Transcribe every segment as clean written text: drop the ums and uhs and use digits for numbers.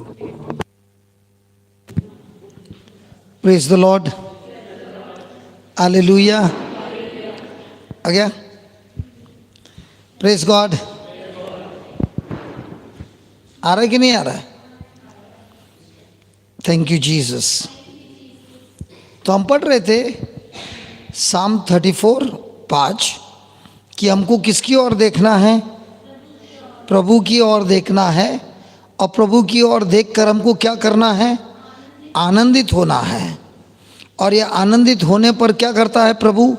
Praise the Lord. Hallelujah. आ गया? Praise God. आ रहा है कि नहीं आ रहा है? Thank you Jesus. तो हम पढ़ रहे थे साम 34:5 कि हमको किसकी ओर देखना है? प्रभु की ओर देखना है। और प्रभु की ओर देखकर हमको क्या करना है? आनंदित होना है। और ये आनंदित होने पर क्या करता है प्रभु?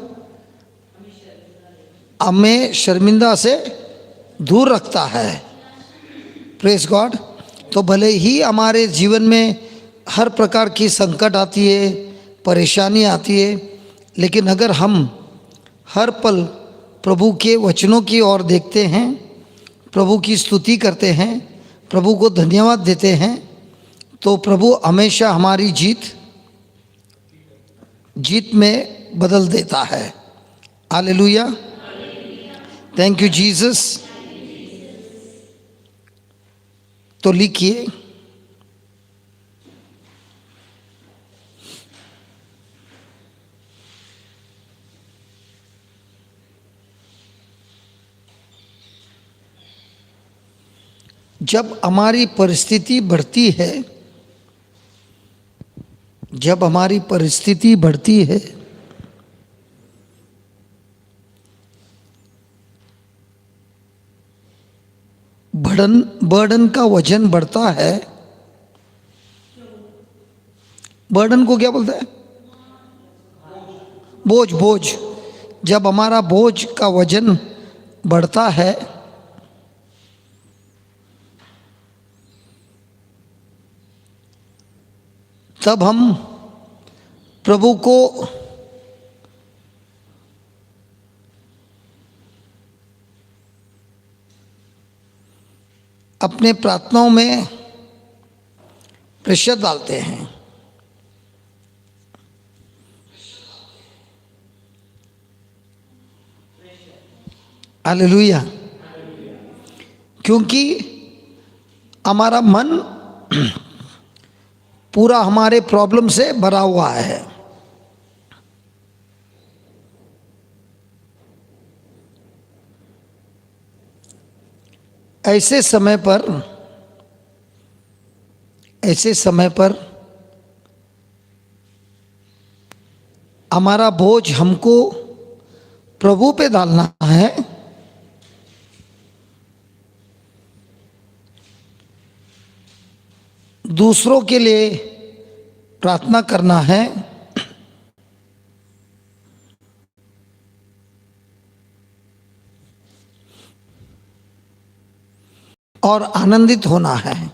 हमें शर्मिंदा से दूर रखता है। Praise God. तो भले ही हमारे जीवन में हर प्रकार की संकट आती है, परेशानी आती है, लेकिन अगर हम हर पल प्रभु के वचनों की ओर देखते हैं, प्रभु की स्तुति करते हैं, प्रभु को धन्यवाद देते हैं, तो प्रभु हमेशा हमारी जीत में बदल देता है। हालेलुया। Thank you Jesus. तो लिखिए, जब हमारी परिस्थिति बढ़ती है, जब हमारी परिस्थिति बढ़ती है, बर्डन का वजन बढ़ता है। बर्डन को क्या बोलते हैं? बोझ। जब हमारा बोझ का वजन बढ़ता है, तब हम प्रभु को अपने प्रार्थनाओं में प्रेशर डालते हैं। हालेलुया। क्योंकि हमारा मन पूरा हमारे प्रॉब्लम से भरा हुआ है। ऐसे समय पर हमारा बोझ हमको प्रभु पे डालना है। दूसरों के लिए प्रार्थना करना है। और आनंदित होना है।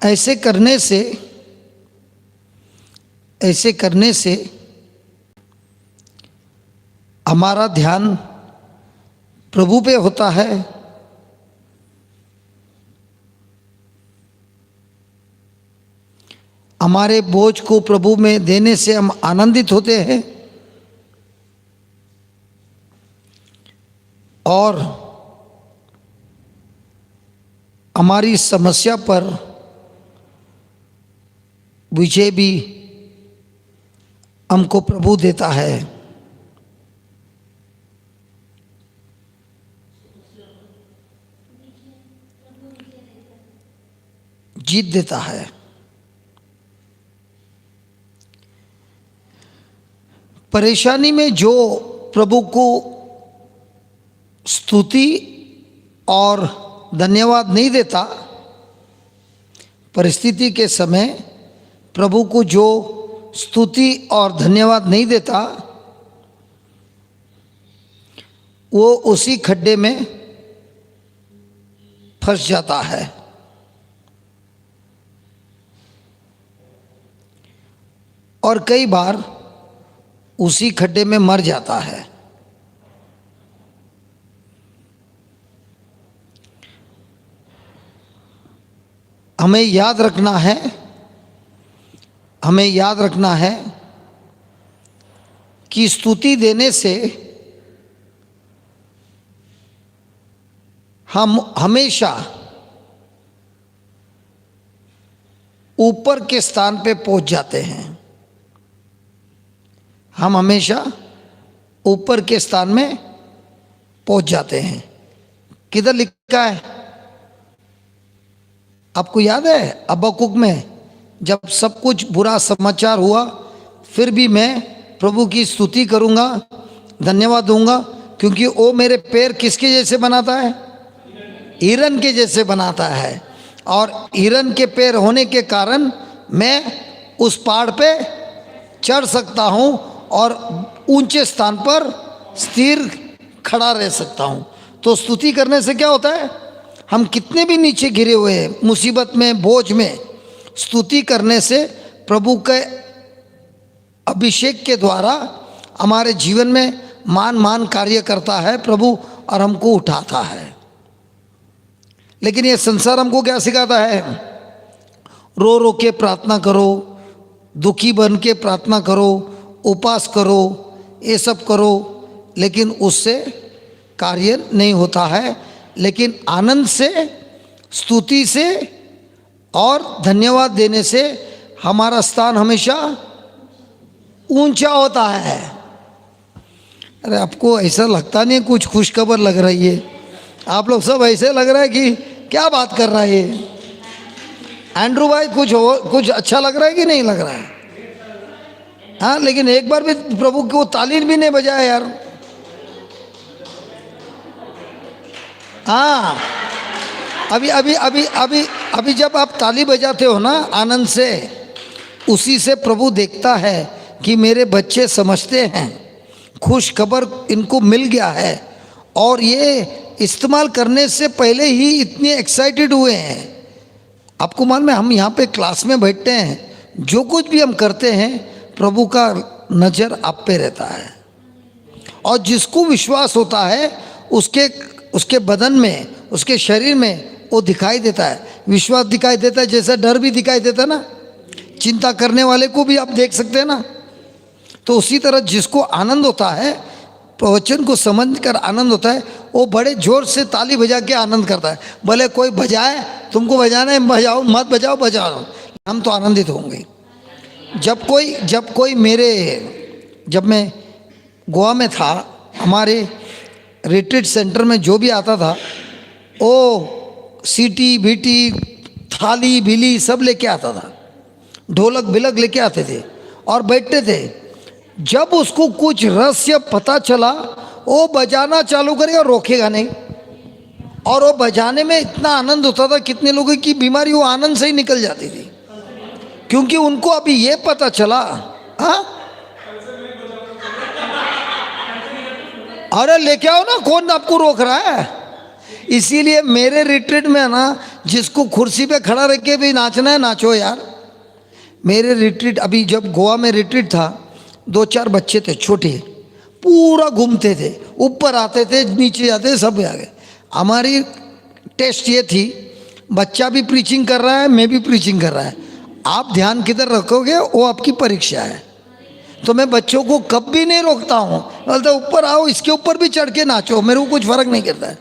ऐसे करने से हमारा ध्यान प्रभु पे होता है। हमारे बोझ को प्रभु में देने से हम आनंदित होते हैं। और हमारी समस्या पर विजय भी हमको प्रभु देता है। जीत देता है। परेशानी में जो प्रभु को स्तुति और धन्यवाद नहीं देता, परिस्थिति के समय प्रभु को जो स्तुति और धन्यवाद नहीं देता, वो उसी खड्डे में फंस जाता है। और कई बार उसी खड्डे में मर जाता है। हमें याद रखना है कि स्तुति देने से हम हमेशा ऊपर के स्थान पे पहुंच जाते हैं। हम हमेशा ऊपर के स्थान में पहुंच जाते हैं। किधर लिखा है? आपको याद है हबक्कुक में, जब सब कुछ बुरा समाचार हुआ फिर भी मैं प्रभु की स्तुति करूंगा, धन्यवाद दूंगा, क्योंकि वो मेरे पैर किसके जैसे बनाता है? हिरन के जैसे बनाता है। और हिरन के पैर होने के कारण मैं उस पहाड़ पे चढ़ सकता हूँ और ऊंचे स्थान पर स्थिर खड़ा रह सकता हूँ। तो स्तुति करने से क्या होता है? हम कितने भी नीचे गिरे हुए हैं, मुसीबत में, बोझ में, स्तुति करने से प्रभु के अभिषेक के द्वारा हमारे जीवन में मान कार्य करता है प्रभु और हमको उठाता है। लेकिन ये संसार हमको क्या सिखाता है? रो रो के प्रार्थना करो, दुखी बन के प्रार्थना करो, उपवास करो, ये सब करो, लेकिन उससे कार्य नहीं होता है। लेकिन आनंद से, स्तुति से और धन्यवाद देने से हमारा स्थान हमेशा ऊंचा होता है। अरे आपको ऐसा लगता नहीं कुछ खुशखबर लग रही है? आप लोग सब ऐसे लग रहा है कि क्या बात कर रहा है ये? एंड्रू भाई कुछ अच्छा लग रहा है कि नहीं लग रहा है? हाँ, लेकिन एक बार भी प्रभु को ताली भी नहीं बजाया यार। हाँ, अभी जब आप ताली बजाते हो ना आनंद से, उसी से प्रभु देखता है कि मेरे बच्चे समझते हैं, खुश खबर इनको मिल गया है और ये इस्तेमाल करने से पहले ही इतने एक्साइटेड हुए हैं। आपको मालूम है, हम यहाँ पे क्लास में बैठते हैं, जो कुछ भी हम करते हैं प्रभु का नज़र आप पे रहता है। और जिसको विश्वास होता है उसके बदन में, उसके शरीर में वो दिखाई देता है, विश्वास दिखाई देता है। जैसा डर भी दिखाई देता है ना, चिंता करने वाले को भी आप देख सकते हैं ना। तो उसी तरह जिसको आनंद होता है, प्रवचन को समझ कर आनंद होता है, वो बड़े जोर से ताली बजा के आनंद करता है। भले कोई बजाए, तुमको बजाना है बजाओ, मत बजाओ बजाओ, हम तो आनंदित होंगे। जब मैं गोवा में था, हमारे रिट्रीट सेंटर में जो भी आता था वो सीटी बीटी थाली बिली सब लेके आता था, ढोलक बिलक लेके आते थे और बैठते थे। जब उसको कुछ रहस्य पता चला, वो बजाना चालू करेगा, रोकेगा नहीं। और वो बजाने में इतना आनंद होता था, कितने लोगों की बीमारी वो आनंद से ही निकल जाती थी, क्योंकि उनको अभी ये पता चला। हाँ, अरे लेके आओ ना, कौन आपको रोक रहा है? इसीलिए मेरे रिट्रीट में ना, जिसको कुर्सी पे खड़ा रख के भी नाचना है नाचो यार। मेरे रिट्रीट, अभी जब गोवा में रिट्रीट था, 2-4 बच्चे थे छोटे, पूरा घूमते थे, ऊपर आते थे, नीचे आते थे, सब आ गए। हमारी टेस्ट ये थी, बच्चा भी प्रीचिंग कर रहा है, मैं भी प्रीचिंग कर रहा है, आप ध्यान किधर रखोगे वो आपकी परीक्षा है। तो मैं बच्चों को कभी नहीं रोकता हूँ, बोलता ऊपर आओ, इसके ऊपर भी चढ़ के नाचो, मेरे को कुछ फर्क नहीं करता है।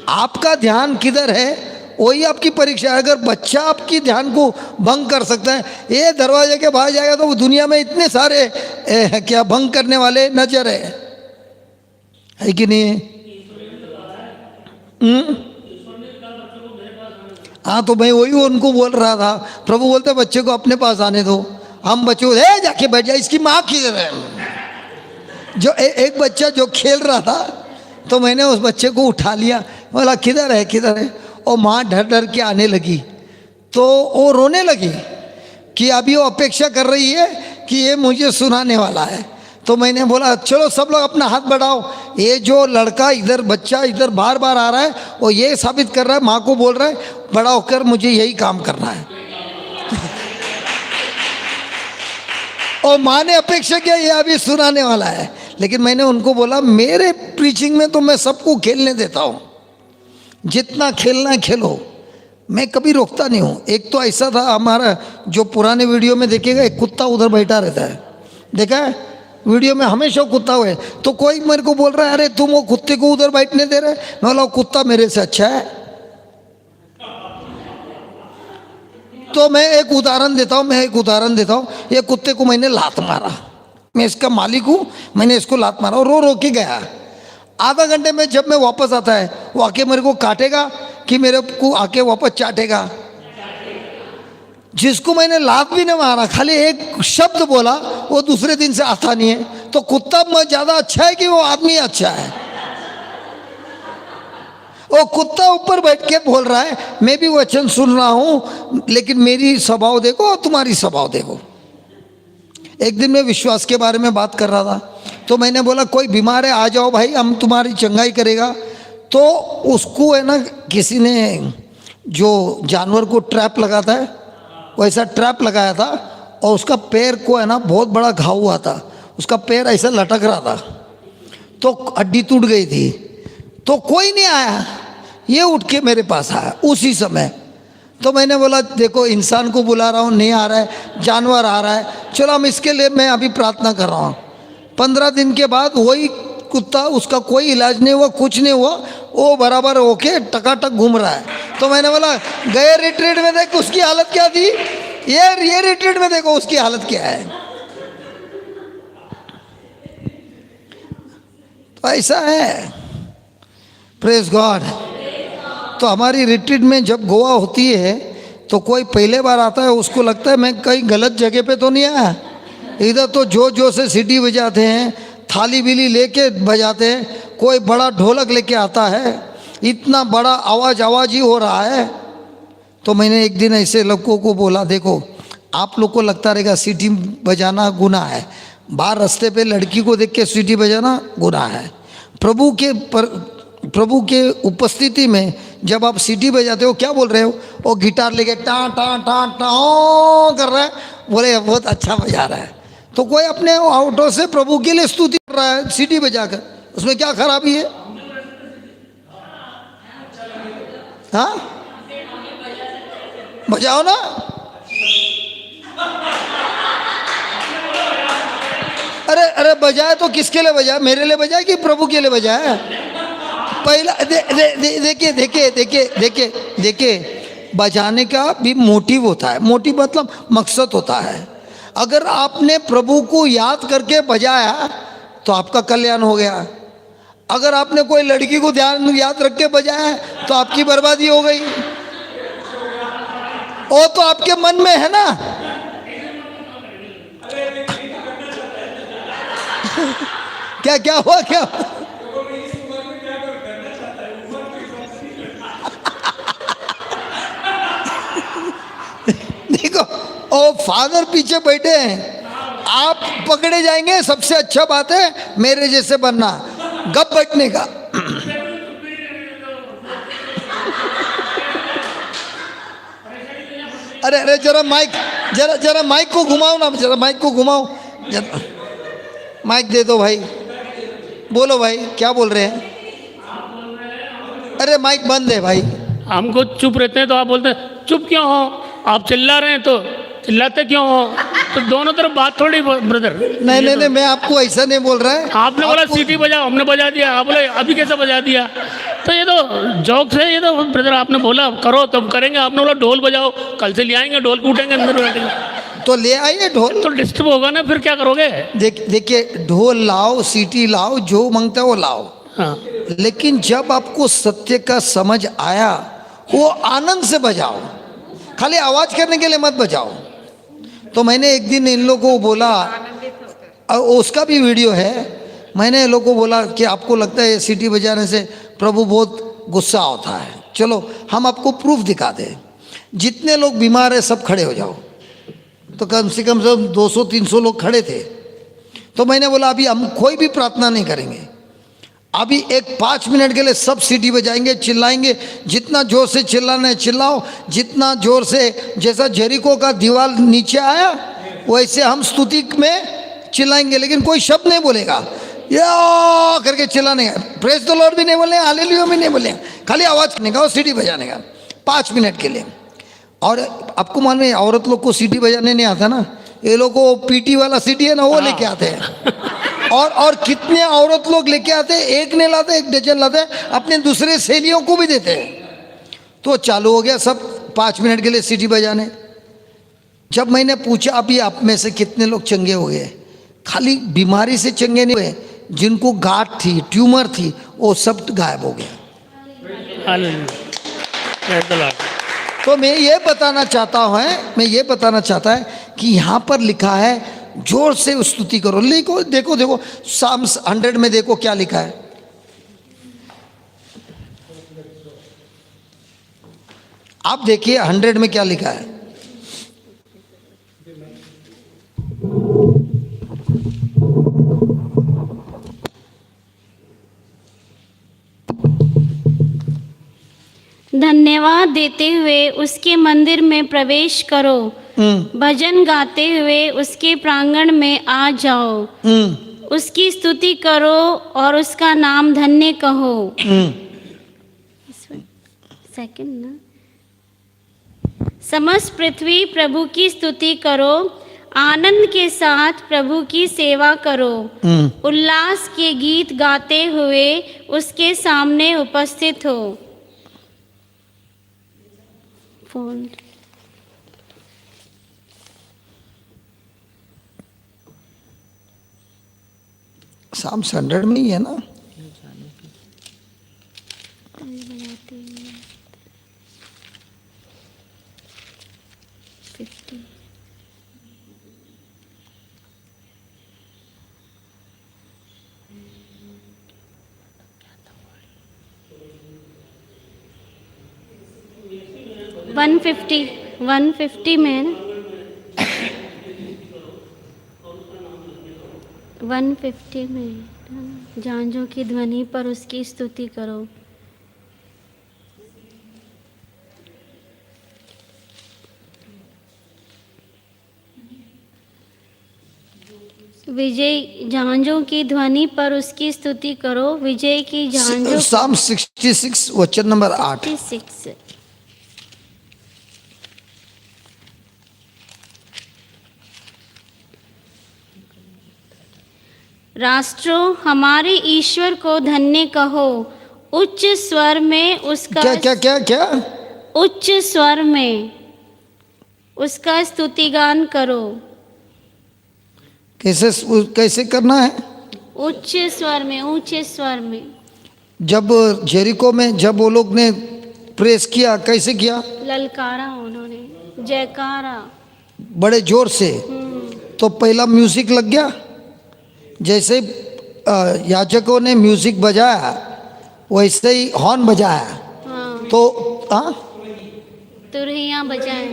आपका ध्यान किधर है वही आपकी परीक्षा है। अगर बच्चा आपकी ध्यान को भंग कर सकता है, ये दरवाजे के बाहर जाएगा, तो दुनिया में इतने सारे क्या भंग करने वाले नजर है कि नहीं? हाँ, तो मैं वही उनको बोल रहा था, प्रभु बोलते बच्चे को अपने पास आने दो। हम बच्चे को जाके बैठ जाए, इसकी माँ किधर है? जो एक बच्चा जो खेल रहा था, तो मैंने उस बच्चे को उठा लिया, बोला किधर है किधर है? और माँ डर डर के आने लगी, तो वो रोने लगी कि अभी वो अपेक्षा कर रही है कि ये मुझे सुनाने वाला है। तो मैंने बोला चलो सब लोग अपना हाथ बढ़ाओ, ये जो लड़का इधर, बच्चा इधर बार बार आ रहा है, वो ये साबित कर रहा है, माँ को बोल रहा है बड़ा होकर मुझे यही काम करना है। और माँ ने अपेक्षा किया ये अभी सुनाने वाला है, लेकिन मैंने उनको बोला मेरे प्रीचिंग में तो मैं सबको खेलने देता हूँ, जितना खेलना है खेलो, मैं कभी रोकता नहीं हूँ। एक तो ऐसा था हमारा, जो पुराने वीडियो में देखेगा, एक कुत्ता उधर बैठा रहता है, देखा है? वीडियो में हमेशा कुत्ता हुए। तो कोई मेरे को बोल रहा है अरे तुम वो कुत्ते को उधर बैठने दे रहे। मैं बोला कुत्ता मेरे से अच्छा है। तो मैं एक उदाहरण देता हूँ, ये कुत्ते को मैंने लात मारा, मैं इसका मालिक हूँ, मैंने इसको लात मारा और रो रो के गया। आधा घंटे में जब मैं वापस आता है वो आके मेरे को काटेगा कि मेरे को आके वापस चाटेगा? जिसको मैंने लात भी नहीं मारा, खाली एक शब्द बोला, वो दूसरे दिन से आता नहीं है। तो कुत्ता ज़्यादा अच्छा है कि वो आदमी अच्छा है? वो कुत्ता ऊपर बैठ के बोल रहा है मैं भी वचन सुन रहा हूँ, लेकिन मेरी स्वभाव देखो और तुम्हारी स्वभाव देखो। एक दिन मैं विश्वास के बारे में बात कर रहा था, तो मैंने बोला कोई बीमार है आ जाओ भाई, हम तुम्हारी चंगाई करेगा। तो उसको है ना किसी ने जो जानवर को ट्रैप लगाता है वैसा ट्रैप लगाया था, और उसका पैर को है ना बहुत बड़ा घाव हुआ था, उसका पैर ऐसा लटक रहा था, तो हड्डी टूट गई थी। तो कोई नहीं आया, ये उठ के मेरे पास आया उसी समय। तो मैंने बोला देखो इंसान को बुला रहा हूँ, नहीं आ रहा है, जानवर आ रहा है, चलो हम इसके लिए मैं अभी प्रार्थना कर रहा हूँ। 15 दिन के बाद वही कुत्ता, उसका कोई इलाज नहीं हुआ, कुछ नहीं हुआ, वो बराबर होके टकाटक घूम रहा है। तो मैंने बोला गए रिट्रीट में देख उसकी हालत क्या थी, ये रिट्रीट में देखो उसकी हालत क्या है। तो ऐसा है, प्रेज गॉड। तो हमारी रिट्रीट में जब गोवा होती है तो कोई पहले बार आता है, उसको लगता है मैं कहीं गलत जगह पे तो नहीं आया। इधर तो जो से सीटी बजाते हैं, थाली बिली लेके बजाते हैं, कोई बड़ा ढोलक लेके आता है, इतना बड़ा आवाज़ ही हो रहा है। तो मैंने एक दिन ऐसे लोगों को बोला देखो आप लोग को लगता रहेगा सीटी बजाना गुनाह है, बाहर रास्ते पे लड़की को देख के सीटी बजाना गुनाह है। प्रभु के उपस्थिति में जब आप सीटी बजाते हो क्या बोल रहे हो, वो गिटार लेके टा टा टा टा कर रहा है, बोले बहुत अच्छा बजा रहा है। तो कोई अपने ऑटो से प्रभु के लिए स्तुति कर रहा है सीटी बजाकर, उसमें क्या खराबी है? हाँ बजाओ ना। अरे बजाए तो किसके लिए बजाए, मेरे लिए बजाए कि प्रभु के लिए बजाए? पहला देखिए बजाने का भी मोटिव होता है, मोटिव मतलब मकसद होता है। अगर आपने प्रभु को याद करके बजाया तो आपका कल्याण हो गया। अगर आपने कोई लड़की को याद रख के बजाया तो आपकी बर्बादी हो गई। वो तो आपके मन में है ना। क्या हुआ क्या? देखो ओ फादर पीछे बैठे हैं, आप पकड़े जाएंगे। सबसे अच्छा बात है मेरे जैसे बनना, गप बैठने का। अरे जरा माइक को घुमाओ ना, जरा माइक को घुमाओ, माइक दे दो भाई, बोलो भाई क्या बोल रहे हैं? अरे माइक बंद है भाई। हमको चुप रहते हैं तो आप बोलते हैं चुप क्यों हो, आप चिल्ला रहे हैं तो चिल्लाते क्यों हो? तो दोनों तरफ बात थोड़ी ब्रदर। नहीं मैं आपको ऐसा नहीं बोल रहा है। आपने बोला सीटी बजाओ, हमने बजा दिया, आप बोले अभी कैसे बजा दिया? तो ये तो जोक्स है, ये तो ब्रदर आपने बोला करो तब करेंगे, आपने बोला ढोल बजाओ, कल से ले आएंगे ढोल कूटेंगे अंदर बैठेंगे। तो ले आइए ढोल, तो डिस्टर्ब होगा ना, फिर क्या करोगे? देखिए ढोल लाओ, सीटी लाओ, जो मांगता है वो लाओ। हाँ। लेकिन जब आपको सत्य का समझ आया वो आनंद से बजाओ, खाली आवाज करने के लिए मत बजाओ। तो मैंने एक दिन इन लोगों को बोला, उसका भी वीडियो है, मैंने इन लोगों को बोला कि आपको लगता है सीटी बजाने से प्रभु बहुत गुस्सा होता है, चलो हम आपको प्रूफ दिखा दें। जितने लोग बीमार है सब खड़े हो जाओ। तो कम से कम 200-300 लोग खड़े थे। तो मैंने बोला अभी हम कोई भी प्रार्थना नहीं करेंगे, अभी 5 मिनट के लिए सब सीटी बजाएंगे, चिल्लाएंगे, जितना जोर से चिल्लाना है चिल्लाओ, जितना जोर से, जैसा जेरिको का दीवार नीचे आया वैसे हम स्तुति में चिल्लाएंगे, लेकिन कोई शब्द नहीं बोलेगा, या करके चिल्लाने का, प्रेज द लॉर्ड भी नहीं बोलेंगे, हालेलुया भी नहीं बोलेंगे, खाली आवाज़ करने का और सीटी बजाने का 5 मिनट के लिए। और आपको मालूम है औरत लोग को सीटी बजाने नहीं आता ना, ये लोग को पीटी वाला सीडी है ना वो लेके आते हैं। और कितने औरत लोग लेके आते हैं, एक नहीं लाते, 1 डजन लाते हैं, अपने दूसरे सहेलियों को भी देते हैं। तो चालू हो गया सब 5 मिनट के लिए सीटी बजाने। जब मैंने पूछा अभी आप में से कितने लोग चंगे हो गए, खाली बीमारी से चंगे नहीं हुए, जिनको गांठ थी, ट्यूमर थी, वो सब गायब हो गया। तो मैं ये बताना चाहता है कि यहाँ पर लिखा है जोर से स्तुति करो। देखो साम्स 100 में देखो क्या लिखा है। आप देखिए 100 में क्या लिखा है। धन्यवाद देते हुए उसके मंदिर में प्रवेश करो, भजन गाते हुए उसके प्रांगण में आ जाओ, उसकी स्तुति करो और उसका नाम धन्य कहो। सेकंड ना, समस्त पृथ्वी प्रभु की स्तुति करो, आनंद के साथ प्रभु की सेवा करो, उल्लास के गीत गाते हुए उसके सामने उपस्थित हो। फोन साम्स 100 में ही है ना। वन 150 में है ना, 150 में झांझों की ध्वनि पर उसकी स्तुति करो। विजय झांझों की ध्वनि पर उसकी स्तुति करो, विजय की झांझों। साम 66 वचन नंबर 8। 66 राष्ट्रों हमारे ईश्वर को धन्य कहो, उच्च स्वर में उसका क्या उच्च स्वर में उसका स्तुतिगान करो। कैसे करना है? उच्च स्वर में, ऊंचे स्वर में। जब जेरिको में जब वो लोग ने प्रेस किया, कैसे किया? ललकारा उन्होंने, जयकारा बड़े जोर से। तो पहला म्यूजिक लग गया, जैसे याजकों ने म्यूजिक बजाया वैसे ही हॉर्न बजाया। हाँ। तो तुरहियां बजाएं,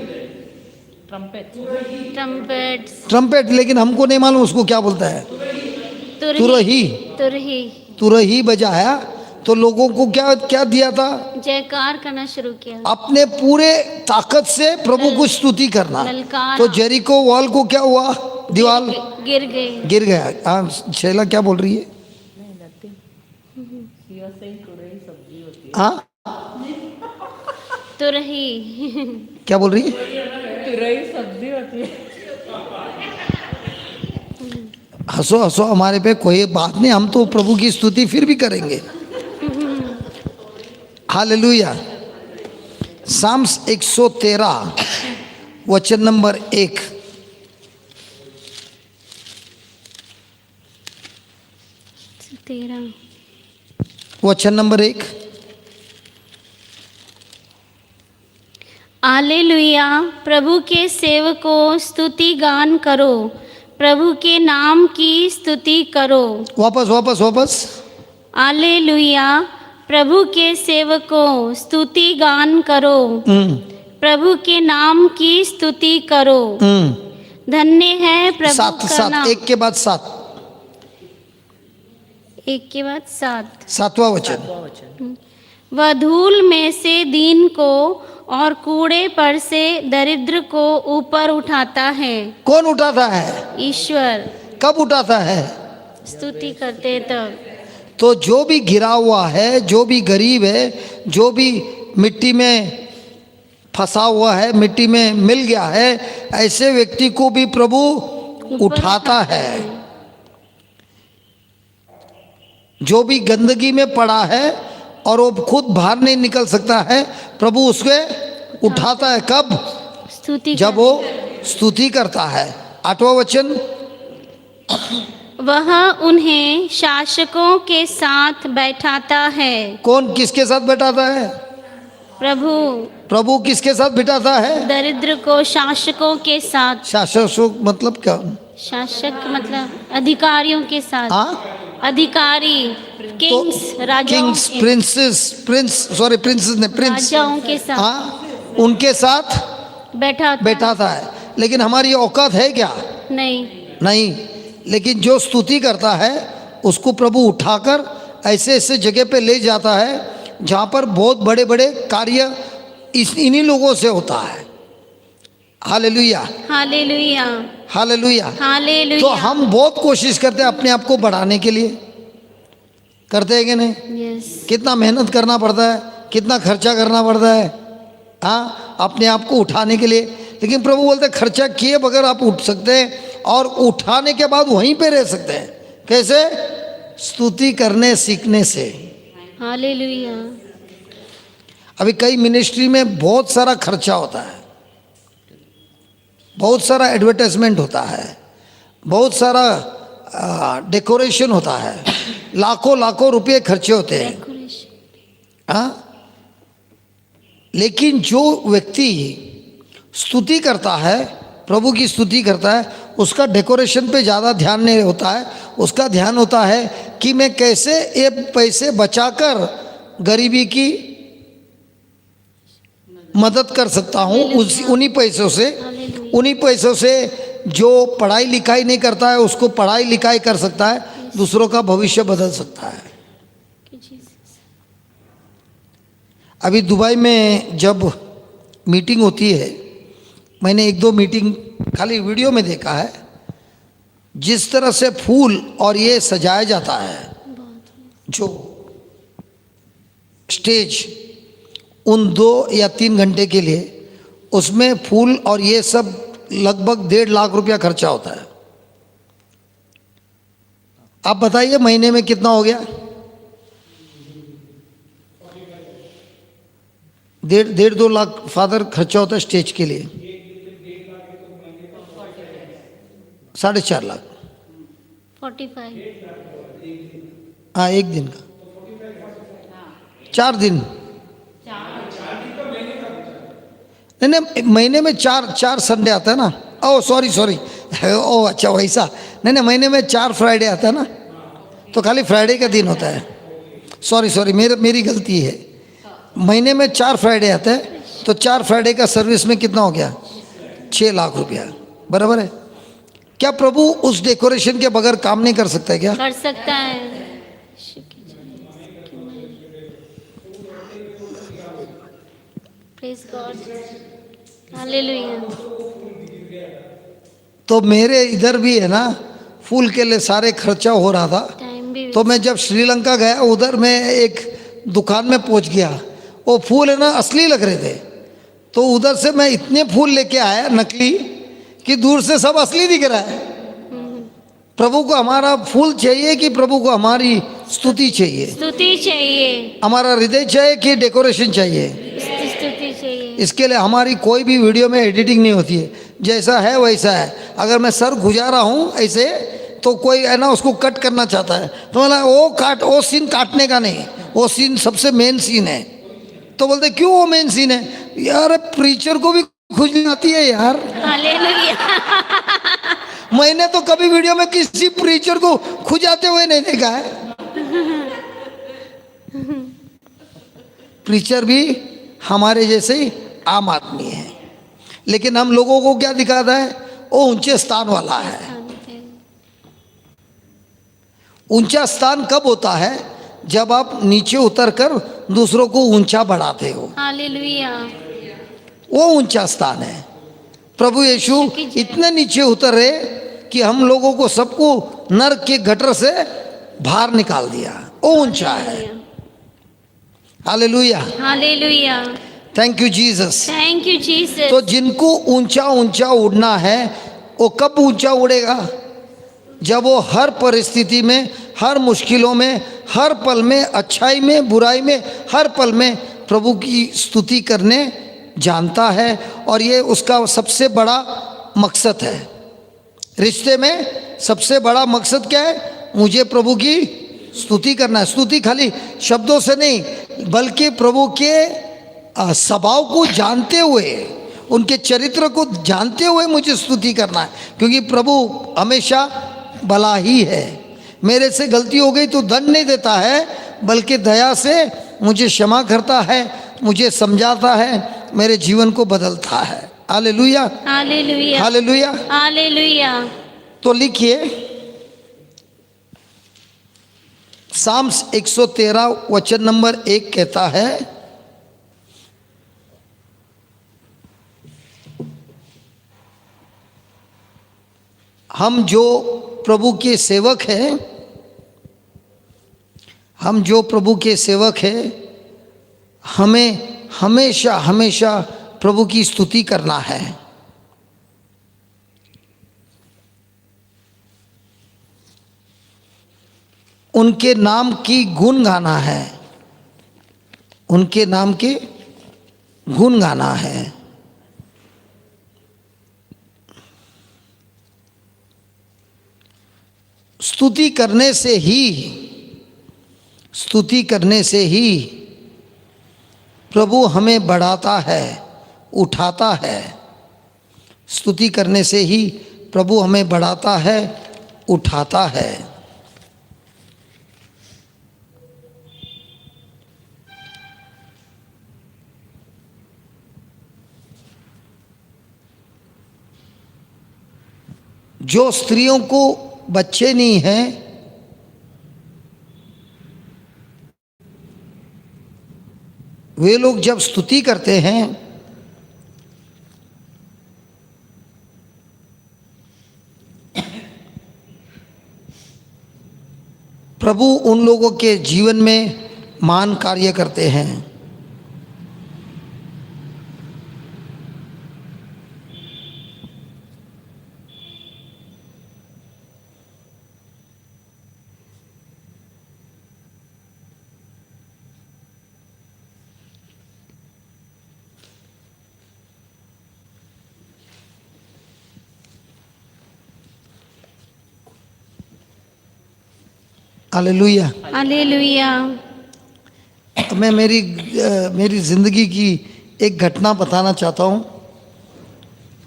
ट्रम्पेट, लेकिन हमको नहीं मालूम उसको क्या बोलता है। तुरही बजाया तो लोगों को क्या दिया था? जयकार करना शुरू किया, अपने पूरे ताकत से प्रभु को स्तुति करना। तो जेरिको वॉल को क्या हुआ? दीवार गिर गया। हाँ, शैला क्या बोल रही है? हाँ, तुरही क्या बोल रही है? तुरही सब्जी होती है। हंसो हमारे पे, कोई बात नहीं, हम तो प्रभु की स्तुति फिर भी करेंगे। हालेलुया। साम्स 113 वचन नंबर 1। वचन नंबर 1। हालेलुया, प्रभु के सेवकों स्तुति गान करो, प्रभु के नाम की स्तुति करो। वापस। हालेलुया, प्रभु के सेवकों स्तुति गान करो, प्रभु के नाम की स्तुति करो। धन्य है प्रभु का नाम। एक के बाद 7। एक के बाद 7। 7वां वचन। वह धूल में से दीन को और कूड़े पर से दरिद्र को ऊपर उठाता है। कौन उठाता है? ईश्वर। कब उठाता है? स्तुति करते तब। तो जो भी गिरा हुआ है, जो भी गरीब है, जो भी मिट्टी में फंसा हुआ है, मिट्टी में मिल गया है, ऐसे व्यक्ति को भी प्रभु उठाता है। जो भी गंदगी में पड़ा है और वो खुद बाहर नहीं निकल सकता है, प्रभु उसके उठाता है। कब? स्तुति जब वो स्तुति करता है। 8वां वचन, वह उन्हें शासकों के साथ बैठाता है। कौन किसके साथ बैठाता है? प्रभु प्रभु किसके साथ बिठाता है? दरिद्र को शासकों के साथ। शासक मतलब क्या? शासक मतलब अधिकारियों के साथ। हाँ, अधिकारी, किंग्स, राजाओं किंग्स, के, प्रिंसेस ने प्रिंस, राजाओं के साथ हाँ, उनके साथ बैठाता बैठाता है। लेकिन हमारी औकात है क्या? नहीं। नहीं। लेकिन जो स्तुति करता है उसको प्रभु उठाकर ऐसे ऐसे जगह पे ले जाता है जहाँ पर बहुत बड़े बड़े कार्य इन्हीं लोगों से होता है। Hallelujah, hallelujah, hallelujah. हालेलुया। तो हम बहुत कोशिश करते हैं अपने आप को बढ़ाने के लिए, करते हैं कि नहीं? यस। कितना मेहनत करना पड़ता है, कितना खर्चा करना पड़ता है, हाँ, अपने आप को उठाने के लिए। लेकिन प्रभु बोलते हैं खर्चा किए बगैर आप उठ सकते हैं, और उठाने के बाद वहीं पे रह सकते हैं। कैसे? स्तुति करने सीखने से। हालेलुया। अभी कई मिनिस्ट्री में बहुत सारा खर्चा होता है, बहुत सारा एडवर्टाइजमेंट होता है, बहुत सारा डेकोरेशन होता है, लाखों लाखों रुपए खर्चे होते हैं, हाँ। लेकिन जो व्यक्ति स्तुति करता है, प्रभु की स्तुति करता है, उसका डेकोरेशन पे ज़्यादा ध्यान नहीं होता है। उसका ध्यान होता है कि मैं कैसे ये पैसे बचाकर गरीबी की मदद कर सकता हूँ। उन्हीं पैसों से जो पढ़ाई लिखाई नहीं करता है उसको पढ़ाई लिखाई कर सकता है, दूसरों का भविष्य बदल सकता है। अभी दुबई में जब मीटिंग होती है, मैंने 1-2 मीटिंग खाली वीडियो में देखा है, जिस तरह से फूल और ये सजाया जाता है, जो स्टेज उन 2 या 3 घंटे के लिए, उसमें फूल और ये सब लगभग 1.5 लाख रुपया खर्चा होता है। आप बताइए महीने में कितना हो गया? 1.5-2 लाख फादर खर्चा होता है स्टेज के लिए। 4.5 लाख। 45। हाँ, एक दिन का, 4 दिन। नहीं, महीने में 4 संडे आता है ना। ओह सॉरी, ओह अच्छा वैसा। नहीं, महीने में 4 फ्राइडे आता है ना, तो खाली फ्राइडे का दिन होता है। सॉरी, मेरी गलती है। महीने में 4 फ्राइडे आता है, तो 4 फ्राइडे का सर्विस में कितना हो गया? 6 लाख रुपया, बराबर है। क्या प्रभु उस डेकोरेशन के बगैर काम नहीं कर सकता है क्या? कर सकता है। Praise God, hallelujah. तो मेरे इधर भी है ना, फूल के लिए सारे खर्चा हो रहा था। टाइम भी तो मैं जब श्रीलंका गया, उधर मैं एक दुकान में पहुंच गया, वो फूल है ना असली लग रहे थे। तो उधर से मैं इतने फूल लेके आया नकली कि दूर से सब असली दिख रहा है। प्रभु को हमारा फूल चाहिए कि प्रभु को हमारी स्तुति चाहिए? स्तुति चाहिए। हमारा हृदय चाहिए कि डेकोरेशन चाहिए? स्तुति चाहिए। इसके लिए हमारी कोई भी वीडियो में एडिटिंग नहीं होती है, जैसा है वैसा है। अगर मैं सर घुजा रहा हूँ ऐसे, तो कोई है ना उसको कट करना चाहता है, तो बोला वो सीन काटने का नहीं, वो सीन सबसे मेन सीन है। तो बोलते क्यों वो मेन सीन है? यार प्रीचर को भी खुजली आती है यार। हालेलुया। मैंने तो कभी वीडियो में किसी प्रीचर को खुजाते हुए नहीं देखा है। प्रीचर भी हमारे जैसे ही आम आदमी है, लेकिन हम लोगों को क्या दिखाता है? वो ऊंचे स्थान वाला है। ऊंचा स्थान कब होता है? जब आप नीचे उतरकर दूसरों को ऊंचा बढ़ाते हो, हालेलुया। वो ऊंचा स्थान है। प्रभु यीशु इतने नीचे उतरे कि हम लोगों को सबको नरक के गटर से बाहर निकाल दिया, वो ऊंचा है। Hallelujah. Hallelujah. Thank you Jesus. Thank you Jesus. तो जिनको ऊंचा ऊंचा उड़ना है वो कब ऊंचा उड़ेगा? जब वो हर परिस्थिति में, हर मुश्किलों में, हर पल में, अच्छाई में, बुराई में, हर पल में प्रभु की स्तुति करने जानता है। और ये उसका सबसे बड़ा मकसद है। रिश्ते में सबसे बड़ा मकसद क्या है? मुझे प्रभु की स्तुति करना है। स्तुति खाली शब्दों से नहीं, बल्कि प्रभु के स्वभाव को जानते हुए, उनके चरित्र को जानते हुए मुझे स्तुति करना है। क्योंकि प्रभु हमेशा भला ही है। मेरे से गलती हो गई तो दंड नहीं देता है, बल्कि दया से मुझे क्षमा करता है, मुझे समझाता है, मेरे जीवन को बदलता है। Hallelujah, hallelujah, hallelujah, hallelujah. तो लिखिए साम्स 113 वचन नंबर 1 कहता है, हम जो प्रभु के सेवक हैं, हम जो प्रभु के सेवक हैं, हमें हमेशा हमेशा प्रभु की स्तुति करना है। उनके नाम की गुण गाना है, उनके नाम के गुण गाना है। स्तुति करने से ही, स्तुति करने से ही प्रभु हमें बढ़ाता है, उठाता है। स्तुति करने से ही प्रभु हमें बढ़ाता है, उठाता है। जो स्त्रियों को बच्चे नहीं हैं, वे लोग जब स्तुति करते हैं प्रभु उन लोगों के जीवन में महान कार्य करते हैं। Hallelujah, hallelujah. मैं मेरी ज़िंदगी की एक घटना बताना चाहता हूँ।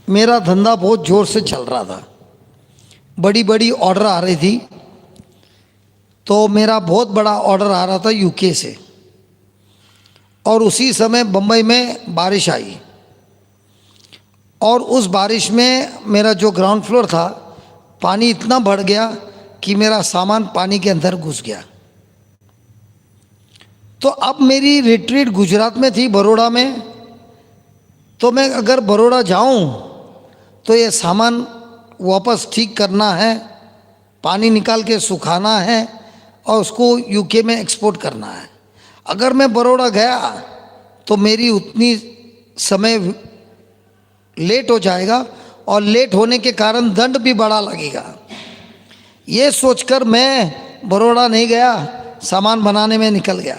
मेरा धंधा बहुत ज़ोर से चल रहा था, बड़ी बड़ी ऑर्डर आ रही थी। तो मेरा बहुत बड़ा ऑर्डर आ रहा था यूके से, और उसी समय बम्बई में बारिश आई, और उस बारिश में मेरा जो ग्राउंड फ्लोर था, पानी इतना बढ़ गया कि मेरा सामान पानी के अंदर घुस गया। तो अब मेरी रिट्रीट गुजरात में थी, बड़ौदा में। तो मैं अगर बड़ौदा जाऊं तो ये सामान वापस ठीक करना है, पानी निकाल के सुखाना है, और उसको यूके में एक्सपोर्ट करना है। अगर मैं बड़ौदा गया तो मेरी उतनी समय लेट हो जाएगा, और लेट होने के कारण दंड भी बड़ा लगेगा। ये सोचकर मैं बड़ौदा नहीं गया, सामान बनाने में निकल गया।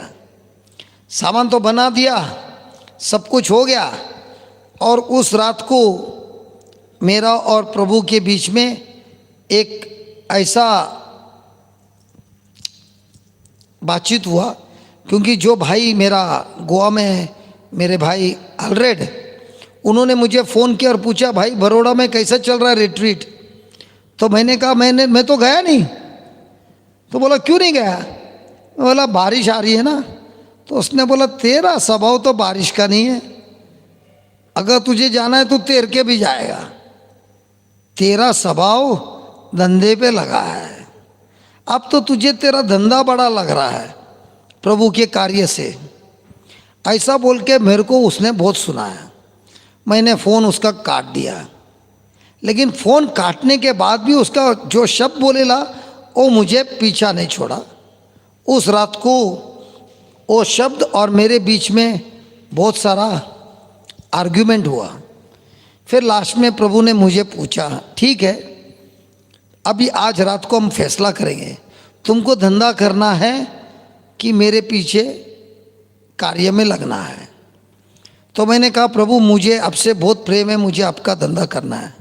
सामान तो बना दिया, सब कुछ हो गया, और उस रात को मेरा और प्रभु के बीच में एक ऐसा बातचीत हुआ। क्योंकि जो भाई मेरा गोवा में है, मेरे भाई ऑलरेड, उन्होंने मुझे फ़ोन किया और पूछा, भाई बड़ौदा में कैसा चल रहा है रिट्रीट? तो मैंने कहा मैं तो गया नहीं। तो बोला क्यों नहीं गया? मैं बोला बारिश आ रही है ना। तो उसने बोला तेरा स्वभाव तो बारिश का नहीं है, अगर तुझे जाना है तो तैर के भी जाएगा, तेरा स्वभाव धंधे पे लगा है। अब तो तुझे तेरा धंधा बड़ा लग रहा है प्रभु के कार्य से। ऐसा बोल के मेरे को उसने बहुत सुनाया। मैंने फ़ोन उसका काट दिया, लेकिन फ़ोन काटने के बाद भी उसका जो शब्द बोलेला वो मुझे पीछा नहीं छोड़ा। उस रात को वो शब्द और मेरे बीच में बहुत सारा आर्ग्यूमेंट हुआ। फिर लास्ट में प्रभु ने मुझे पूछा, ठीक है अभी आज रात को हम फैसला करेंगे, तुमको धंधा करना है कि मेरे पीछे कार्य में लगना है। तो मैंने कहा प्रभु मुझे आपसे बहुत प्रेम है, मुझे आपका धंधा करना है,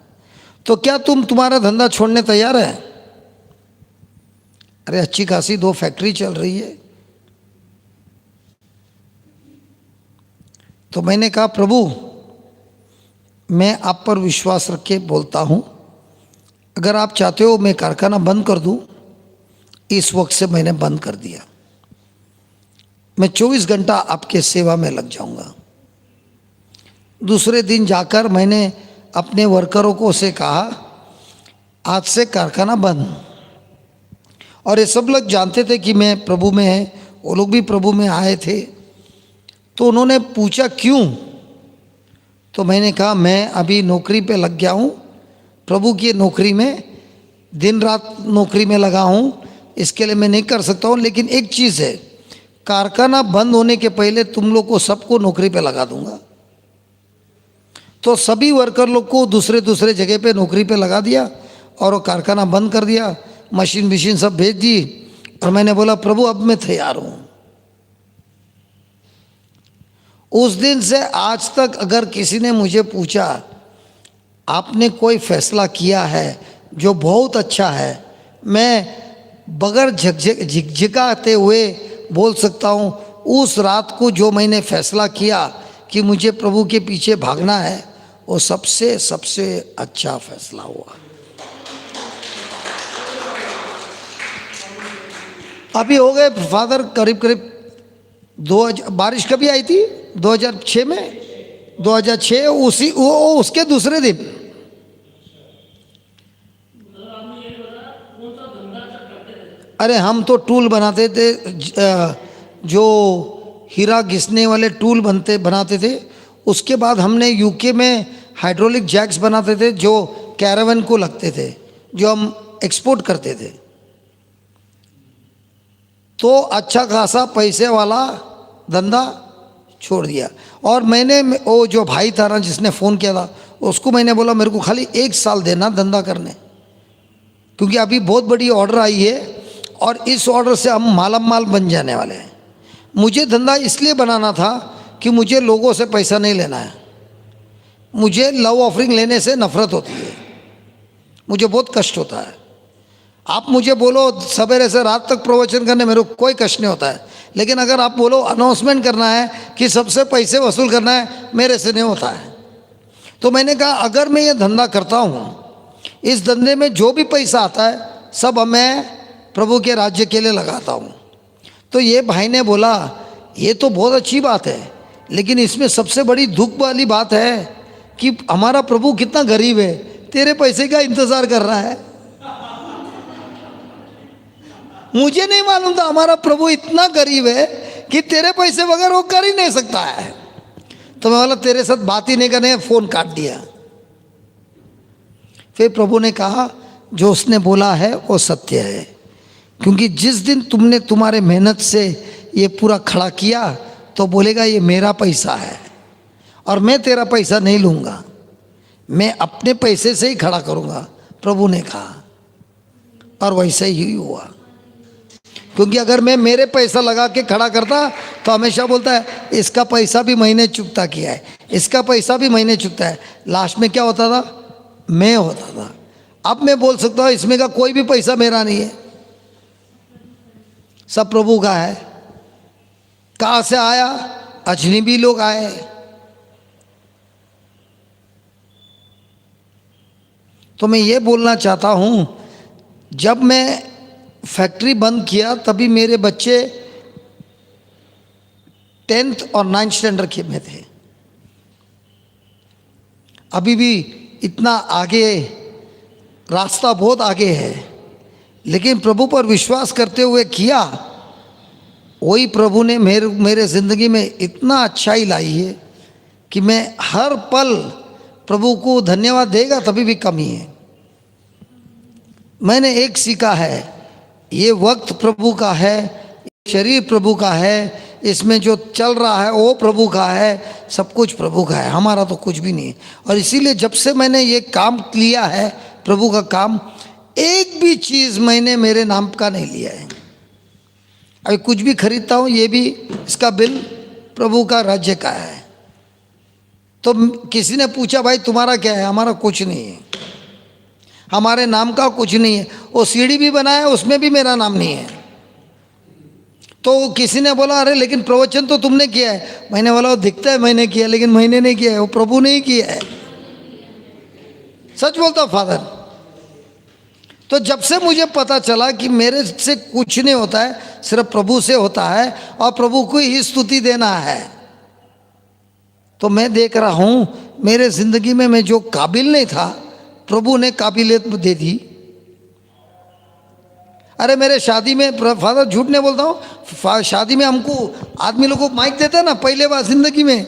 तो क्या तुम तुम्हारा धंधा छोड़ने तैयार है? अरे अच्छी खासी 2 फैक्ट्री चल रही है। तो मैंने कहा प्रभु मैं आप पर विश्वास रख के बोलता हूँ, अगर आप चाहते हो मैं कारखाना बंद कर दूँ। इस वक्त से मैंने बंद कर दिया, मैं 24 घंटा आपके सेवा में लग जाऊंगा। दूसरे दिन जाकर मैंने अपने वर्करों को से कहा आज से कारखाना बंद। और ये सब लोग जानते थे कि मैं प्रभु में है, वो लोग भी प्रभु में आए थे। तो उन्होंने पूछा क्यों? तो मैंने कहा मैं अभी नौकरी पे लग गया हूँ, प्रभु की नौकरी में दिन रात नौकरी में लगा हूँ, इसके लिए मैं नहीं कर सकता हूँ। लेकिन एक चीज़ है, कारखाना बंद होने के पहले तुम लोग को सबको नौकरी पे लगा दूंगा। तो सभी वर्कर लोग को दूसरे दूसरे जगह पे नौकरी पे लगा दिया और वो कारखाना बंद कर दिया, मशीन सब भेज दी। और मैंने बोला प्रभु अब मैं तैयार हूँ। उस दिन से आज तक अगर किसी ने मुझे पूछा आपने कोई फैसला किया है जो बहुत अच्छा है, मैं बगैर झिकझिकाते हुए बोल सकता हूँ उस रात को जो मैंने फैसला किया कि मुझे प्रभु के पीछे भागना है, वो सबसे सबसे अच्छा फैसला हुआ। अभी हो गए फादर करीब करीब 2000, बारिश कभी आई थी 2006 में, 2006 उसी वो उसके दूसरे दिन अरे हम तो टूल बनाते थे, जो हीरा घिसने वाले टूल बनाते थे। उसके बाद हमने यूके में हाइड्रोलिक जैक्स बनाते थे जो कैरावन को लगते थे, जो हम एक्सपोर्ट करते थे। तो अच्छा खासा पैसे वाला धंधा छोड़ दिया। और मैंने वो जो भाई था ना जिसने फ़ोन किया था, उसको मैंने बोला मेरे को खाली 1 साल देना धंधा करने, क्योंकि अभी बहुत बड़ी ऑर्डर आई है और इस ऑर्डर से हम मालम माल बन जाने वाले हैं। मुझे धंधा इसलिए बनाना था कि मुझे लोगों से पैसा नहीं लेना है। मुझे लव ऑफरिंग लेने से नफरत होती है, मुझे बहुत कष्ट होता है। आप मुझे बोलो सवेरे से रात तक प्रवचन करने, मेरे को कोई कष्ट नहीं होता है। लेकिन अगर आप बोलो अनाउंसमेंट करना है कि सबसे पैसे वसूल करना है, मेरे से नहीं होता है। तो मैंने कहा अगर मैं ये धंधा करता हूँ, इस धंधे में जो भी पैसा आता है सब मैं प्रभु के राज्य के लिए लगाता हूँ। तो ये भाई ने बोला ये तो बहुत अच्छी बात है, लेकिन इसमें सबसे बड़ी दुख वाली बात है कि हमारा प्रभु कितना गरीब है, तेरे पैसे का इंतज़ार कर रहा है। मुझे नहीं मालूम था हमारा प्रभु इतना गरीब है कि तेरे पैसे बगैर वो कर ही नहीं सकता है। तो मैं बोला तेरे साथ बात ही नहीं करने, फ़ोन काट दिया। फिर प्रभु ने कहा जो उसने बोला है वो सत्य है, क्योंकि जिस दिन तुमने तुम्हारे मेहनत से ये पूरा खड़ा किया तो बोलेगा ये मेरा पैसा है और मैं तेरा पैसा नहीं लूँगा, मैं अपने पैसे से ही खड़ा करूँगा, प्रभु ने कहा। और वैसे ही हुआ, क्योंकि अगर मैं मेरे पैसा लगा के खड़ा करता तो हमेशा बोलता है इसका पैसा भी मैंने चुकता किया है, इसका पैसा भी मैंने चुकता है। लास्ट में क्या होता था? मैं होता था। अब मैं बोल सकता हूँ इसमें का कोई भी पैसा मेरा नहीं है, सब प्रभु का है। कहाँ से आया? अजनबी लोग आए। तो मैं ये बोलना चाहता हूँ, जब मैं फैक्ट्री बंद किया तभी मेरे बच्चे 10th और 9th स्टैंडर्ड में थे। अभी भी इतना आगे, रास्ता बहुत आगे है, लेकिन प्रभु पर विश्वास करते हुए किया। वही प्रभु ने मेरे ज़िंदगी में इतना अच्छाई लाई है कि मैं हर पल प्रभु को धन्यवाद देगा तभी भी कमी है। मैंने एक सीखा है, ये वक्त प्रभु का है, शरीर प्रभु का है, इसमें जो चल रहा है वो प्रभु का है, सब कुछ प्रभु का है, हमारा तो कुछ भी नहीं है। और इसीलिए जब से मैंने ये काम लिया है, प्रभु का काम, एक भी चीज़ मैंने मेरे नाम का नहीं लिया है। अभी कुछ भी खरीदता हूँ, ये भी इसका बिल प्रभु का राज्य का है। तो किसी ने पूछा भाई तुम्हारा क्या है, हमारा कुछ नहीं है, हमारे नाम का कुछ नहीं है। वो सीढ़ी भी बनाया, उसमें भी मेरा नाम नहीं है। तो किसी ने बोला अरे लेकिन प्रवचन तो तुमने किया है। मैंने बोला वो दिखता है मैंने किया, लेकिन मैंने नहीं किया है, वो प्रभु ने ही किया है। सच बोलता हूँ फादर। तो जब से मुझे पता चला कि मेरे से कुछ नहीं होता है, सिर्फ प्रभु से होता है और प्रभु को ही स्तुति देना है, तो मैं देख रहा हूँ मेरे ज़िंदगी में मैं जो काबिल नहीं था, प्रभु ने काबिलियत दे दी। अरे मेरे शादी में, फादर झूठ नहीं बोलता हूँ, शादी में हमको आदमी लोगों को माइक देता है ना, पहले बार ज़िंदगी में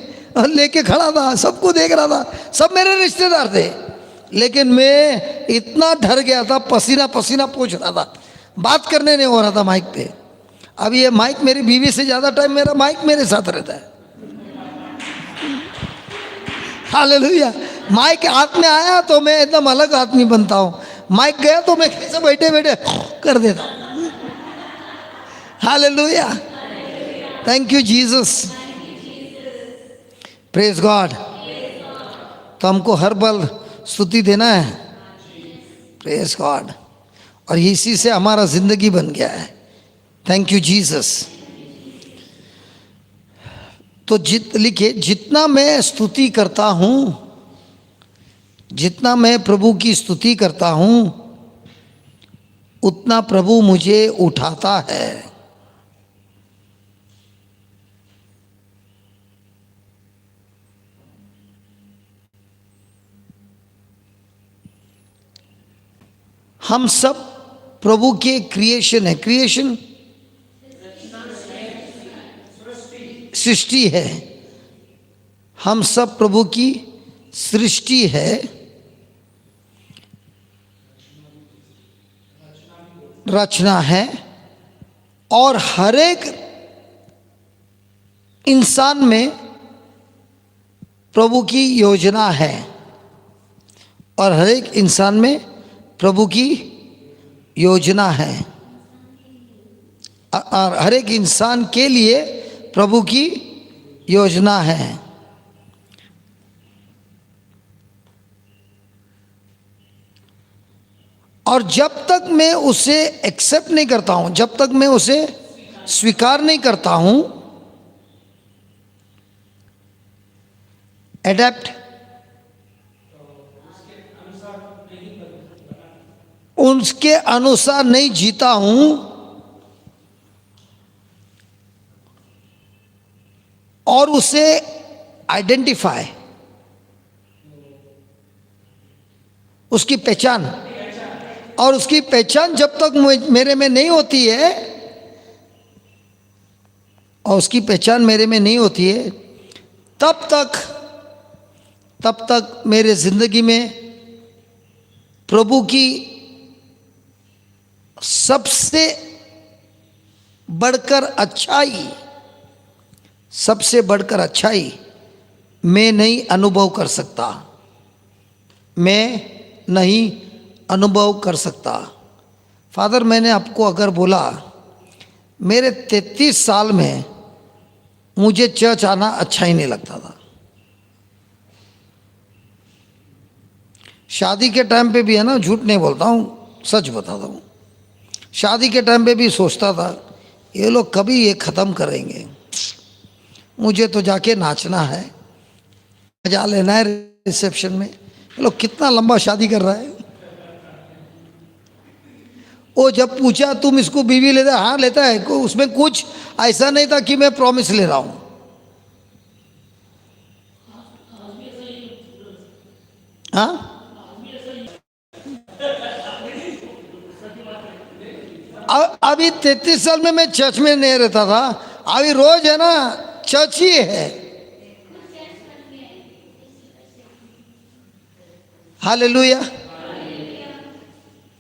लेके खड़ा था, सबको देख रहा था, सब मेरे रिश्तेदार थे, लेकिन मैं इतना डर गया था, पसीना पसीना पोंछ रहा था, बात करने नहीं हो रहा था माइक पे। अब ये माइक, मेरी बीवी से ज़्यादा टाइम मेरा माइक मेरे साथ रहता है। हालेलुया। माइक हाथ में आया तो मैं एकदम अलग आदमी बनता हूँ, माइक गया तो मैं कैसे बैठे बैठे कर देता हूँ। Hallelujah, thank you Jesus, praise God. तो हमको हर पल स्तुति देना है, प्रेज गॉड, और इसी से हमारा जिंदगी बन गया है। Thank you Jesus. तो लिखिए, जितना मैं स्तुति करता हूँ, जितना मैं प्रभु की स्तुति करता हूँ, उतना प्रभु मुझे उठाता है। हम सब प्रभु के क्रिएशन है। क्रिएशन सृष्टि है, हम सब प्रभु की सृष्टि है। रचना है, और हर एक इंसान में प्रभु की योजना है, और हर एक इंसान में प्रभु की योजना है, और हर एक इंसान के लिए प्रभु की योजना है। और जब तक मैं उसे एक्सेप्ट नहीं करता हूं, जब तक मैं उसे स्वीकार नहीं करता हूं, एडेप्ट, उसके अनुसार नहीं जीता हूं, और उसे आइडेंटिफाई, उसकी पहचान, और उसकी पहचान जब तक मेरे में नहीं होती है, और उसकी पहचान मेरे में नहीं होती है, तब तक मेरे ज़िंदगी में प्रभु की सबसे बढ़कर अच्छाई, सबसे बढ़कर अच्छाई मैं नहीं अनुभव कर सकता, मैं नहीं अनुभव कर सकता। फादर, मैंने आपको अगर बोला, मेरे 33 साल में मुझे चर्च आना अच्छा ही नहीं लगता था। शादी के टाइम पे भी है ना, झूठ नहीं बोलता हूँ, सच बताता हूँ, शादी के टाइम पे भी सोचता था ये लोग कभी ये ख़त्म करेंगे, मुझे तो जाके नाचना है, मजा लेना है रिसेप्शन में, ये लोग कितना लंबा शादी कर रहा है। वो जब पूछा तुम इसको बीवी लेता है, हाँ लेता है, उसमें कुछ ऐसा नहीं था कि मैं प्रॉमिस ले रहा हूँ। हाँ, अभी 33 साल में मैं चर्च में नहीं रहता था, अभी रोज है ना चर्च ही है। हालेलुया।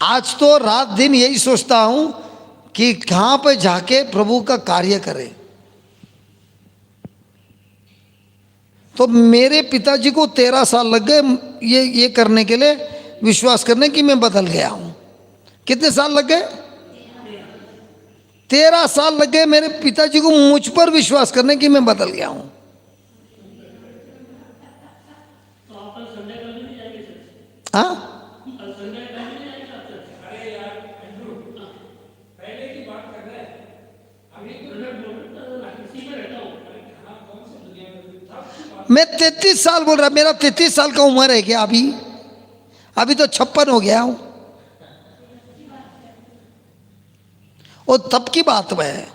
आज तो रात दिन यही सोचता हूँ कि कहाँ पे जाके प्रभु का कार्य करें। तो मेरे पिताजी को 13 साल लग गए ये करने के लिए, विश्वास करने कि मैं बदल गया हूँ। कितने साल लग गए? 13 साल लग गए मेरे पिताजी को मुझ पर विश्वास करने कि मैं बदल गया हूँ। हाँ, मैं 33 साल बोल रहा, मेरा 33 साल का उम्र है क्या अभी तो 56 हो गया हूं। और तब की बात है,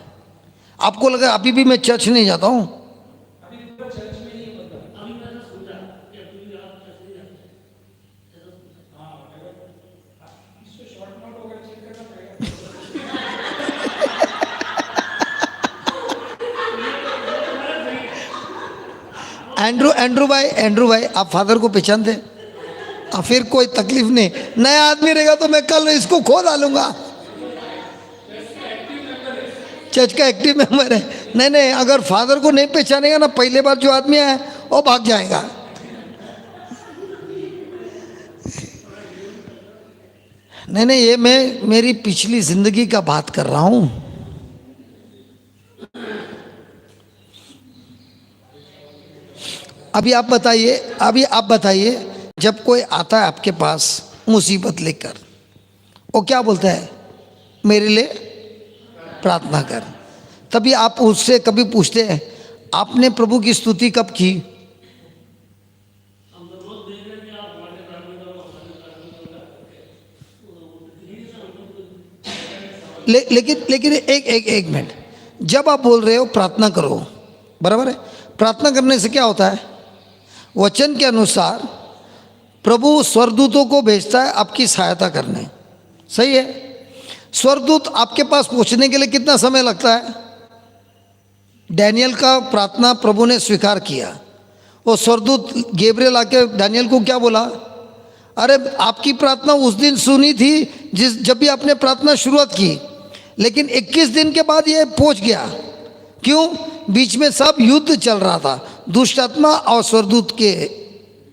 आपको लगा अभी भी मैं चर्च नहीं जाता हूं? एंड्रू भाई आप फादर को पहचानते? फिर कोई तकलीफ नहीं, नया आदमी रहेगा तो मैं कल इसको खो डालूंगा। चर्च का एक्टिव मेंबर है। नहीं, अगर फादर को नहीं पहचानेगा ना, पहले बार जो आदमी है वो भाग जाएगा। नहीं, ये मैं मेरी पिछली जिंदगी का बात कर रहा हूं। अभी आप बताइए, जब कोई आता है आपके पास मुसीबत लेकर, वो क्या बोलता है? मेरे लिए प्रार्थना कर। तभी आप उससे कभी पूछते हैं, आपने प्रभु की स्तुति कब की? लेकिन एक मिनट, जब आप बोल रहे हो प्रार्थना करो, बराबर है, प्रार्थना करने से क्या होता है? वचन के अनुसार प्रभु स्वर्गदूतों को भेजता है आपकी सहायता करने, सही है? स्वर्गदूत आपके पास पहुंचने के लिए कितना समय लगता है? डैनियल का प्रार्थना प्रभु ने स्वीकार किया। वो स्वर्गदूत गैब्रियल आके डैनियल को क्या बोला? अरे आपकी प्रार्थना उस दिन सुनी थी जब भी आपने प्रार्थना शुरुआत की, लेकिन 21 दिन के बाद ये पहुंच गया। क्यों? बीच में सब युद्ध चल रहा था, दुष्ट आत्मा और स्वर्गदूत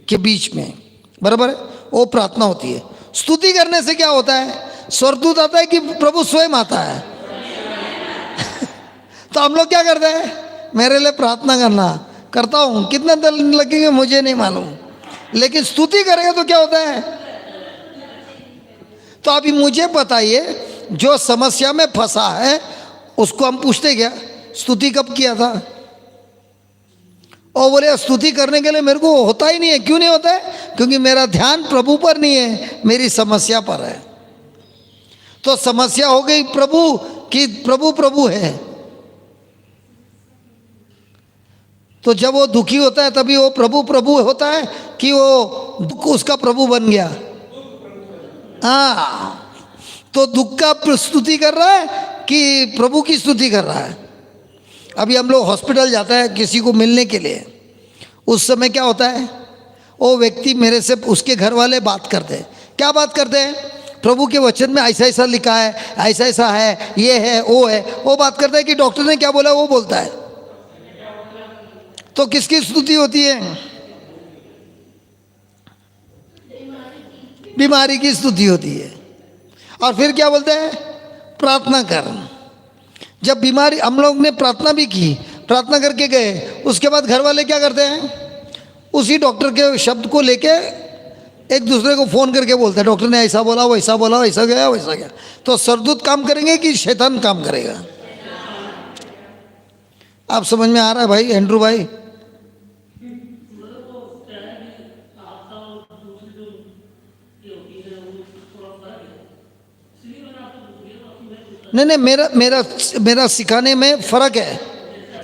के बीच में, बराबर है? वो प्रार्थना होती है। स्तुति करने से क्या होता है? स्वर्गदूत आता है कि प्रभु स्वयं आता है? तो हम लोग क्या करते हैं? मेरे लिए प्रार्थना करता हूं, कितने दिन लगेंगे मुझे नहीं मालूम, लेकिन स्तुति करेगा तो क्या होता है? तो अभी मुझे बताइए, जो समस्या में फंसा है उसको हम पूछते क्या स्तुति कब किया था? और बोले स्तुति करने के लिए मेरे को होता ही नहीं है। क्यों नहीं होता है? क्योंकि मेरा ध्यान प्रभु पर नहीं है, मेरी समस्या पर है। तो समस्या हो गई प्रभु कि प्रभु है। तो जब वो दुखी होता है तभी वो प्रभु होता है कि वो दुख उसका प्रभु बन गया। हाँ, तो दुख का स्तुति कर रहा है कि प्रभु की स्तुति कर रहा है? अभी हम लोग हॉस्पिटल जाता है किसी को मिलने के लिए, उस समय क्या होता है? वो व्यक्ति मेरे से, उसके घर वाले बात करते हैं। क्या बात करते हैं? प्रभु के वचन में ऐसा ऐसा लिखा है, ऐसा ऐसा है, ये है, वो है। वो बात करता है कि डॉक्टर ने क्या बोला, वो बोलता है। तो किसकी स्तुति होती है? बीमारी की स्तुति होती है। और फिर क्या बोलते हैं? प्रार्थना कर। जब बीमारी, हम लोग ने प्रार्थना भी की, प्रार्थना करके गए, उसके बाद घर वाले क्या करते हैं? उसी डॉक्टर के शब्द को लेके एक दूसरे को फोन करके बोलते हैं, डॉक्टर ने ऐसा बोला, वैसा बोला, वैसा गया, वैसा गया। तो सरदूत काम करेंगे कि शैतान काम करेगा? आप समझ में आ रहा है भाई एंड्रू भाई? नहीं, मेरा सिखाने में फर्क है।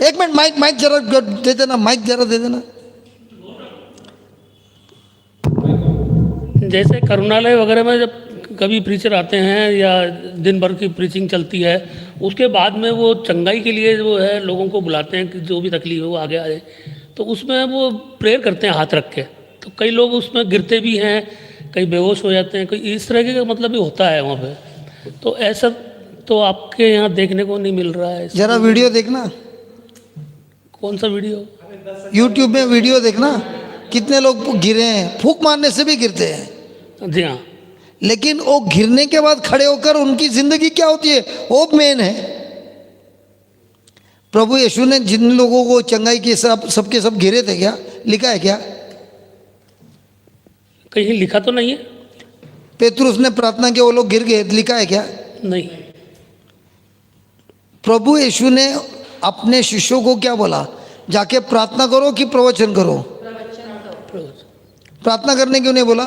एक मिनट, माइक जरा दे देना, माइक जरा दे देना। जैसे करुणालय वगैरह में जब कभी प्रीचर आते हैं या दिन भर की प्रीचिंग चलती है, उसके बाद में वो चंगाई के लिए जो है लोगों को बुलाते हैं कि जो भी तकलीफ है वो आगे आ जाए। तो उसमें वो प्रेयर करते हैं हाथ रख के। तो कई लोग उसमें गिरते भी हैं, कई बेहोश हो जाते हैं, कोई इस तरह का मतलब भी होता है वहाँ पे। तो ऐसा तो आपके यहाँ देखने को नहीं मिल रहा है। जरा वीडियो देखना। कौन सा वीडियो? यूट्यूब में वीडियो देखना, कितने लोग गिरे हैं, फूंक मारने से भी गिरते हैं, जी हाँ। लेकिन वो गिरने के बाद खड़े होकर उनकी जिंदगी क्या होती है वो मेन है। प्रभु यीशु ने जिन लोगों को चंगाई की सबके सब गिरे थे क्या? लिखा है क्या? कहीं लिखा तो नहीं है। पेतरुस ने प्रार्थना की, वो लोग गिर गए, लिखा है क्या? नहीं। प्रभु यीशु ने अपने शिष्यों को क्या बोला? जाके प्रार्थना करो कि प्रवचन करो? प्रार्थना करने क्यों नहीं बोला?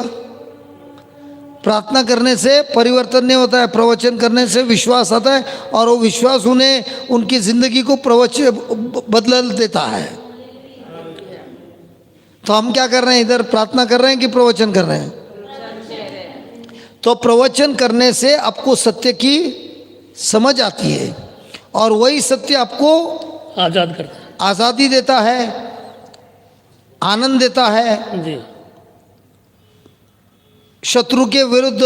प्रार्थना करने से परिवर्तन नहीं होता है, प्रवचन करने से विश्वास आता है, और वो विश्वास उन्हें उनकी जिंदगी को बदल देता है। तो हम क्या कर रहे हैं इधर? प्रार्थना कर रहे हैं कि प्रवचन कर रहे हैं? तो प्रवचन करने से आपको सत्य की समझ आती है, और वही सत्य आपको आज़ाद करता है। आज़ादी देता है, आनंद देता है, जी। शत्रु के विरुद्ध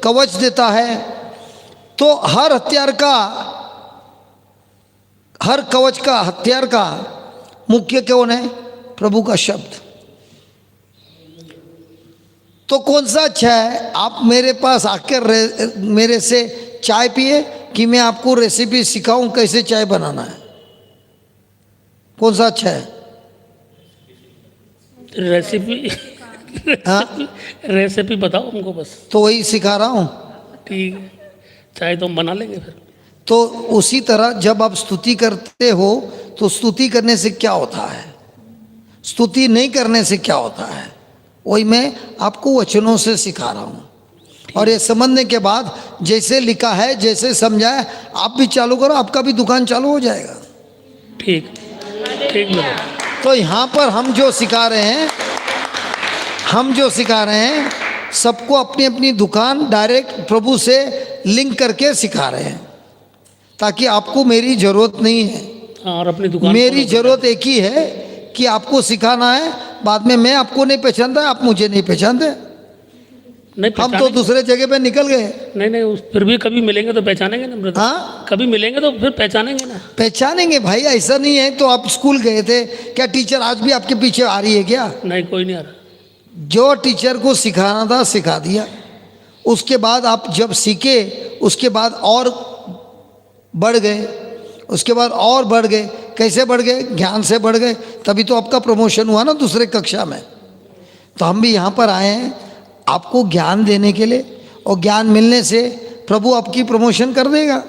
कवच देता है। तो हर हथियार का, हर कवच का, हथियार का मुख्य कौन है? प्रभु का शब्द। तो कौन सा अच्छा है? आप मेरे पास आकर मेरे से चाय पिए कि मैं आपको रेसिपी सिखाऊं कैसे चाय बनाना है? कौन सा अच्छा है? रेसिपी हाँ? रेसिपी बताओ हमको बस। तो वही सिखा रहा हूँ। ठीक है, चाहे तो हम बना लेंगे फिर। तो उसी तरह जब आप स्तुति करते हो तो स्तुति करने से क्या होता है, स्तुति नहीं करने से क्या होता है, वही मैं आपको वचनों से सिखा रहा हूँ। और ये समझने के बाद जैसे लिखा है, जैसे समझा है, आप भी चालू करो, आपका भी दुकान चालू हो जाएगा। ठीक ठीक है। तो यहाँ पर हम जो सिखा रहे हैं, सबको अपनी अपनी दुकान डायरेक्ट प्रभु से लिंक करके सिखा रहे हैं, ताकि आपको मेरी ज़रूरत नहीं है। हाँ, और अपनी दुकान मेरी ज़रूरत एक ही है कि आपको सिखाना है। बाद में मैं आपको नहीं पहचानता, आप मुझे नहीं पहचानते, नहीं हम तो दूसरे जगह पे निकल गए। नहीं, फिर भी कभी मिलेंगे तो पहचानेंगे ना ब्रदर। हाँ, कभी मिलेंगे तो फिर पहचानेंगे ना। पहचानेंगे भाई, ऐसा नहीं है। तो आप स्कूल गए थे क्या? टीचर आज भी आपके पीछे आ रही है क्या? नहीं, कोई नहीं आ रहा। जो टीचर को सिखाना था सिखा दिया। उसके बाद आप जब सीखे, उसके बाद और बढ़ गए, उसके बाद और बढ़ गए। कैसे बढ़ गए? ज्ञान से बढ़ गए, तभी तो आपका प्रमोशन हुआ ना दूसरे कक्षा में। तो हम भी यहाँ पर आए हैं आपको ज्ञान देने के लिए, और ज्ञान मिलने से प्रभु आपकी प्रमोशन कर देगा।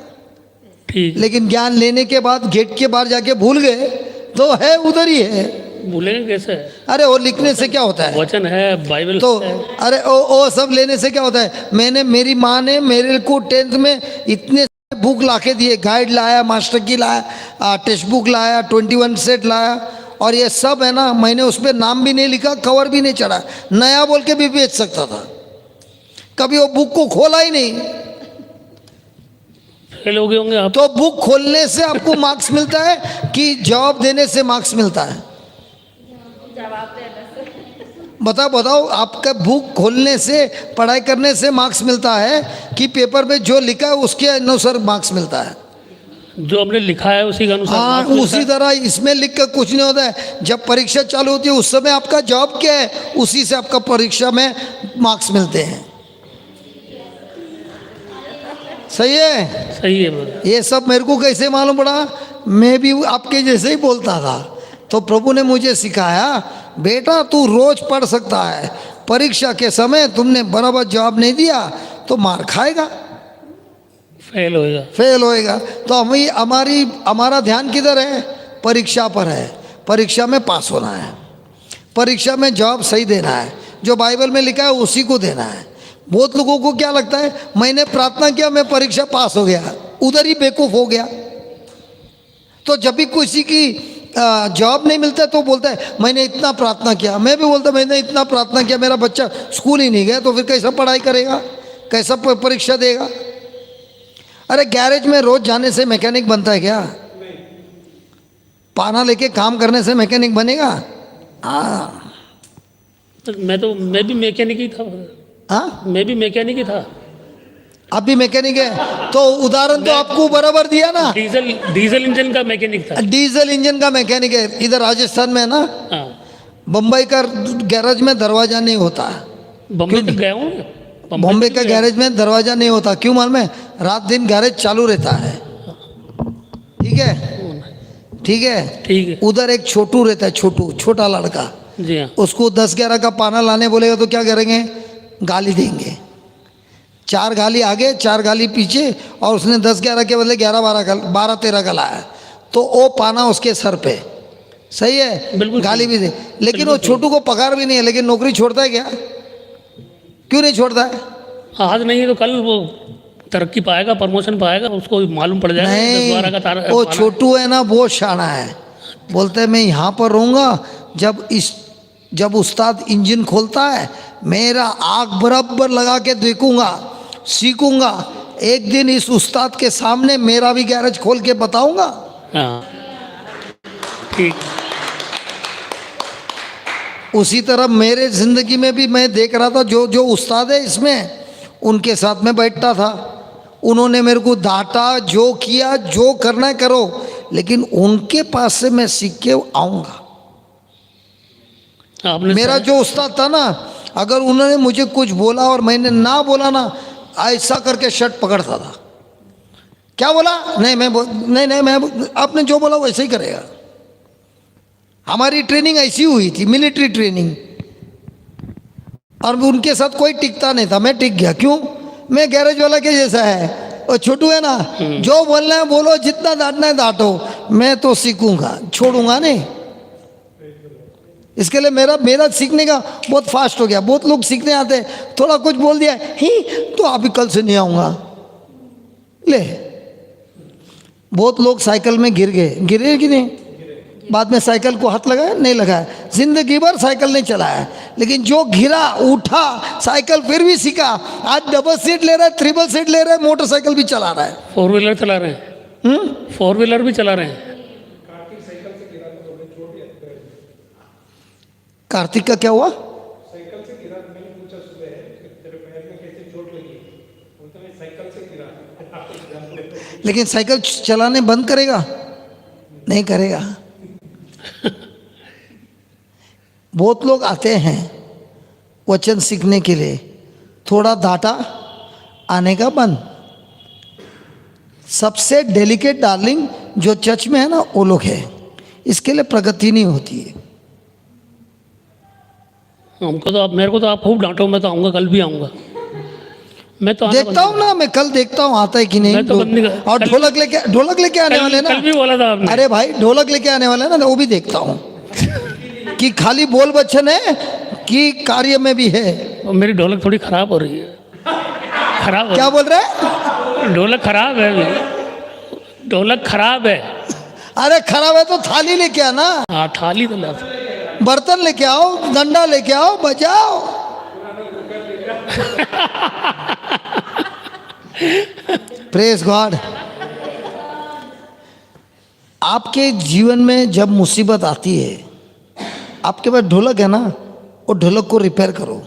ठीक। लेकिन ज्ञान लेने के बाद गेट के बाहर जाके भूल गए तो है उधर ही है। भूलेंगे कैसे? अरे वो लिखने से क्या होता है? वचन है, बाइबल तो है। अरे ओ सब लेने से क्या होता है? मेरी माँ ने मेरे को 10th में इतने बुक लाके दिए, गाइड लाया, मास्टर की लाया, टेक्स्ट बुक लाया, 21 सेट लाया, और ये सब है ना, मैंने उस पर नाम भी नहीं लिखा, कवर भी नहीं चढ़ा, नया बोल के भी बेच सकता था। कभी वो बुक को खोला ही नहीं। फेल हो गए होंगे आप। तो बुक खोलने से आपको मार्क्स मिलता है कि जवाब देने से मार्क्स मिलता है? बताओ, आपका बुक खोलने से, पढ़ाई करने से मार्क्स मिलता है कि पेपर में जो लिखा है उसके अनुसार मार्क्स मिलता है? जो हमने लिखा है उसी के अनुसार। हाँ, उसी तरह इसमें लिख कर कुछ नहीं होता है। जब परीक्षा चालू होती है उस समय आपका जॉब क्या है, उसी से आपका परीक्षा में मार्क्स मिलते हैं। सही है? सही है ब्रदर। ये सब मेरे को कैसे मालूम पड़ा? मैं भी आपके जैसे ही बोलता था। तो प्रभु ने मुझे सिखाया, बेटा तू रोज पढ़ सकता है, परीक्षा के समय तुमने बराबर जवाब नहीं दिया तो मार खाएगा, फेल होएगा। तो हमारा ध्यान किधर है? परीक्षा पर है। परीक्षा में पास होना है, परीक्षा में जवाब सही देना है, जो बाइबल में लिखा है उसी को देना है। बहुत लोगों को क्या लगता है, मैंने प्रार्थना किया, मैं परीक्षा पास हो गया, उधर ही बेवकूफ हो गया। तो जब भी किसी की जवाब नहीं मिलता तो बोलता है मैंने इतना प्रार्थना किया। मैं भी बोलता मैंने इतना प्रार्थना किया, मेरा बच्चा स्कूल ही नहीं गया, तो फिर कैसा पढ़ाई करेगा, कैसा परीक्षा देगा? अरे गैरेज में रोज जाने से मैकेनिक बनता है क्या? पाना लेके काम करने से मैकेनिक बनेगा? हाँ, मैं भी मैकेनिक ही था। हाँ, मैं भी मैकेनिक ही था। आप भी मैकेनिक है, तो उदाहरण तो आपको बराबर दिया ना। डीजल इंजन का मैकेनिक था। डीजल इंजन का मैकेनिक है, इधर राजस्थान में है ना। हाँ, बम्बई का गैरेज में दरवाजा नहीं होता। बम्बई तक गया हूँ। बॉम्बे का गैरेज में दरवाजा नहीं होता, क्यों मालूम है? रात दिन गैरेज चालू रहता है। ठीक है, ठीक है। ठीक है उधर एक छोटू रहता है, छोटा लड़का, जी हाँ। उसको 10-11 का पाना लाने बोलेगा तो क्या करेंगे? गाली देंगे। 4 गाली आगे 4 गाली पीछे, और उसने 10-11 के बदले 12-13 का लाया, तो वो पाना उसके सर पे। सही है, बिल्कुल गाली सही। भी दे, लेकिन वो छोटू को पगार भी नहीं है, लेकिन नौकरी छोड़ता है क्या? क्यों नहीं छोड़ता है? आज नहीं है तो कल वो तरक्की पाएगा, प्रमोशन पाएगा, उसको मालूम पड़ जाएगा 10-12 का तारा। वो छोटू है ना, बहुत शाना है। बोलते हैं मैं यहाँ पर रहूँगा, जब उस्ताद इंजन खोलता है मेरा आग बराबर लगा के देखूंगा, सीखूंगा। एक दिन इस उस्ताद के सामने मेरा भी गैरेज खोल के बताऊंगा। हाँ ठीक। उसी तरह मेरे ज़िंदगी में भी मैं देख रहा था, जो उस्ताद है इसमें, उनके साथ में बैठता था। उन्होंने मेरे को डांटा, जो किया, जो करना है करो, लेकिन उनके पास से मैं सीख के आऊँगा। आपने मेरा जो उस्ताद था ना, अगर उन्होंने मुझे कुछ बोला और मैंने ना बोला ना, ऐसा करके शर्ट पकड़ता था। क्या बोला? नहीं मैं आपने जो बोला वैसे ही करेगा। हमारी ट्रेनिंग ऐसी हुई थी, मिलिट्री ट्रेनिंग, और उनके साथ कोई टिकता नहीं था, मैं टिक गया। क्यों? मैं गैरेज वाला के जैसा है, और छोटू है ना, जो बोलना है बोलो, जितना डांटना है डांटो, मैं तो सीखूंगा, छोड़ूंगा नहीं। इसके लिए मेरा सीखने का बहुत फास्ट हो गया। बहुत लोग सीखने आते हैं, थोड़ा कुछ बोल दिया ही तो अभी कल से नहीं आऊँगा, ले। बहुत लोग साइकिल में गिरे कि नहीं? बाद में साइकिल को हाथ लगाया नहीं लगाया, जिंदगी भर साइकिल नहीं चलाया, लेकिन जो गिरा उठा, साइकिल फिर भी सीखा। आज डबल सीट ले रहा है, ट्रिपल सीट ले रहा है, मोटरसाइकिल भी चला रहा है। 4 व्हीलर चला रहे हैं। 4 व्हीलर भी चला रहे हैं। कार्तिक का क्या हुआ? साइकिल से गिरा। मैंने पूछा सुबह कि तेरे पैर में कैसे चोट लगी? बोलते मैं साइकिल से गिरा। लेकिन साइकिल चलाने बंद करेगा? नहीं करेगा। बहुत लोग आते हैं वचन सीखने के लिए, थोड़ा डाटा आने का बंद। सबसे डेलिकेट डार्लिंग जो चर्च में है ना, वो लोग है। इसके लिए प्रगति नहीं होती है। हमको तो मेरे को तो आप खूब डांटो, मैं तो आऊँगा, कल भी आऊँगा। मैं तो देखता हूँ ना, मैं कल देखता हूँ आता है कि नहीं। मैं तो बंद नहीं कर- और कल- ढोलक लेके आने वाले ना। कल भी बोला था आपने। अरे भाई, ढोलक लेके आने वाले ना, वो भी देखता हूँ कि खाली बोल बच्चन है कि कार्य में भी है। और मेरी ढोलक थोड़ी खराब हो रही है। खराब हो क्या बोल रहे हैं? ढोलक खराब है अभी। ढोलक खराब है। अरे खराब है तो थाली लेके आना, हाँ थाली तो ला। बर्तन लेके आओ, डंडा लेके आओ, बजाओ। Praise God. आपके जीवन में जब मुसीबत आती है, आपके पास ढोलक है ना, वो ढोलक को रिपेयर करो।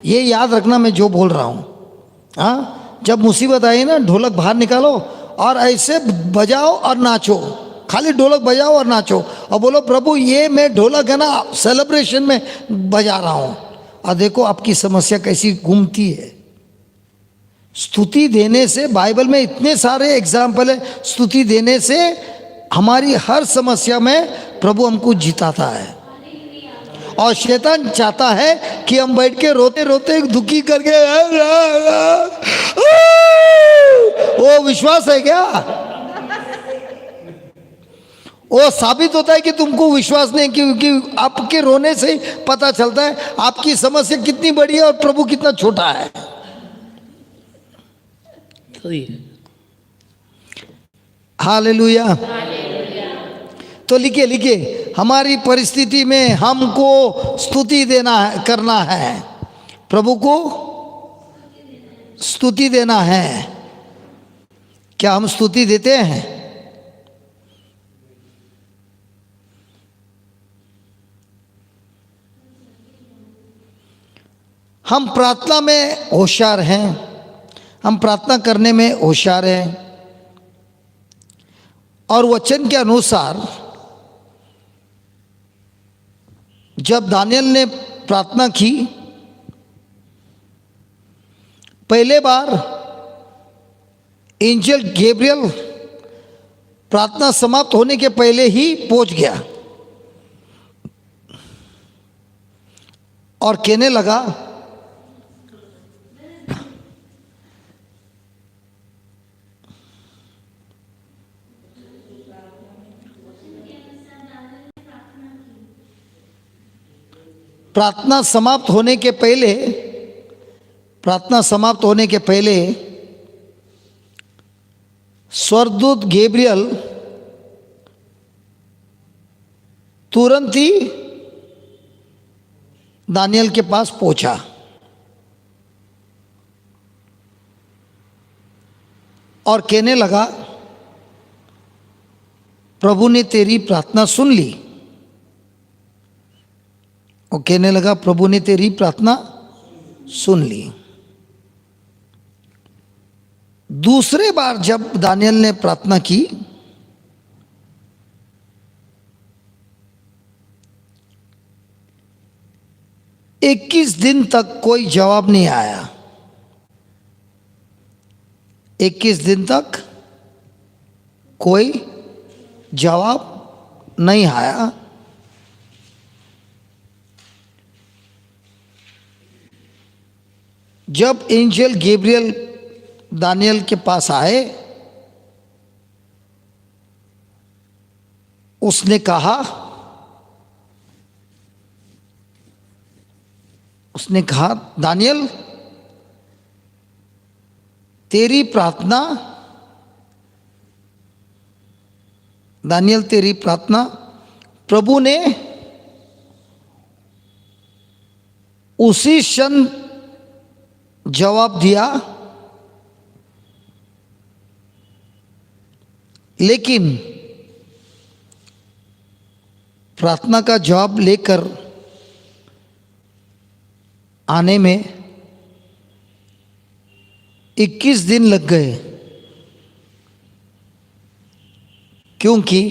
ये याद रखना मैं जो बोल रहा हूँ। हाँ, जब मुसीबत आई ना, ढोलक बाहर निकालो और ऐसे बजाओ और नाचो। खाली ढोलक बजाओ और नाचो और बोलो प्रभु ये मैं ढोलक है ना सेलिब्रेशन में बजा रहा हूँ, और देखो आपकी समस्या कैसी घूमती है। स्तुति देने से, बाइबल में इतने सारे एग्जाम्पल है, स्तुति देने से हमारी हर समस्या में प्रभु हमको जिताता है। और शैतान चाहता है कि हम बैठ के रोते रोते दुखी करके, वो विश्वास है क्या? वो साबित होता है कि तुमको विश्वास नहीं, क्योंकि आपके रोने से ही पता चलता है आपकी समस्या कितनी बड़ी है और प्रभु कितना छोटा है। सही है। हालेलुया। तो लिखिए, हमारी परिस्थिति में हमको स्तुति देना है, करना है, प्रभु को स्तुति देना है। क्या हम स्तुति देते हैं? हम प्रार्थना में होशियार हैं, हम प्रार्थना करने में होशियार हैं। और वचन के अनुसार जब दानियल ने प्रार्थना की, पहले बार एंजल गैब्रियल प्रार्थना समाप्त होने के पहले ही पहुंच गया और कहने लगा, प्रार्थना समाप्त होने के पहले स्वर्गदूत गैब्रियल तुरंत ही दानियल के पास पहुंचा और कहने लगा, प्रभु ने तेरी प्रार्थना सुन ली। और कहने लगा, प्रभु ने तेरी प्रार्थना सुन ली। दूसरे बार जब दानियल ने प्रार्थना की, इक्कीस दिन तक कोई जवाब नहीं आया। 21 दिन तक कोई जवाब नहीं आया। जब एंजल गैब्रियल दानियल के पास आए, उसने कहा, दानियल तेरी प्रार्थना प्रभु ने उसी क्षण जवाब दिया, लेकिन प्रार्थना का जवाब लेकर आने में 21 दिन लग गए, क्योंकि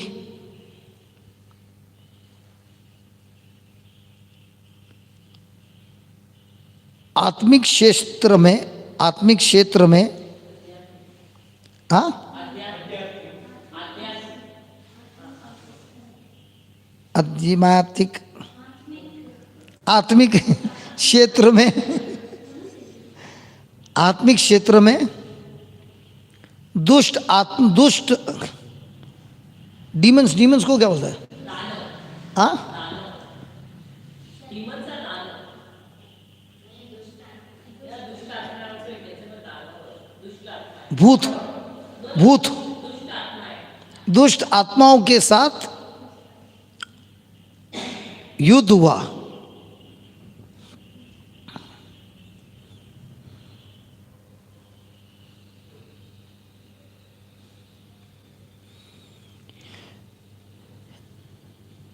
आत्मिक क्षेत्र में आत्मिक क्षेत्र में दुष्ट डीमंस को क्या बोलता है? भूत दुष्ट आत्माओं के साथ युद्ध हुआ।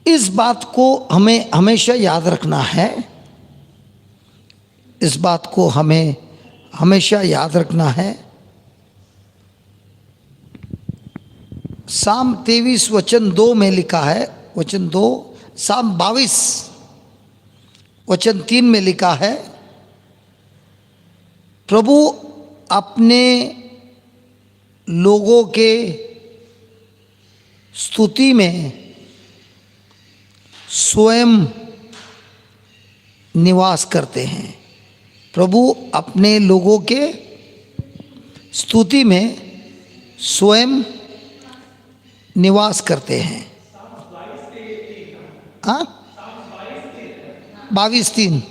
इस बात को हमें हमेशा याद रखना है। इस बात को हमें हमेशा याद रखना है। साम 23 वचन 2 में लिखा है, वचन 2, साम 22 वचन 3 में लिखा है, प्रभु अपने लोगों के स्तुति में स्वयं निवास करते हैं। प्रभु अपने लोगों के स्तुति में स्वयं निवास करते हैं। 22:3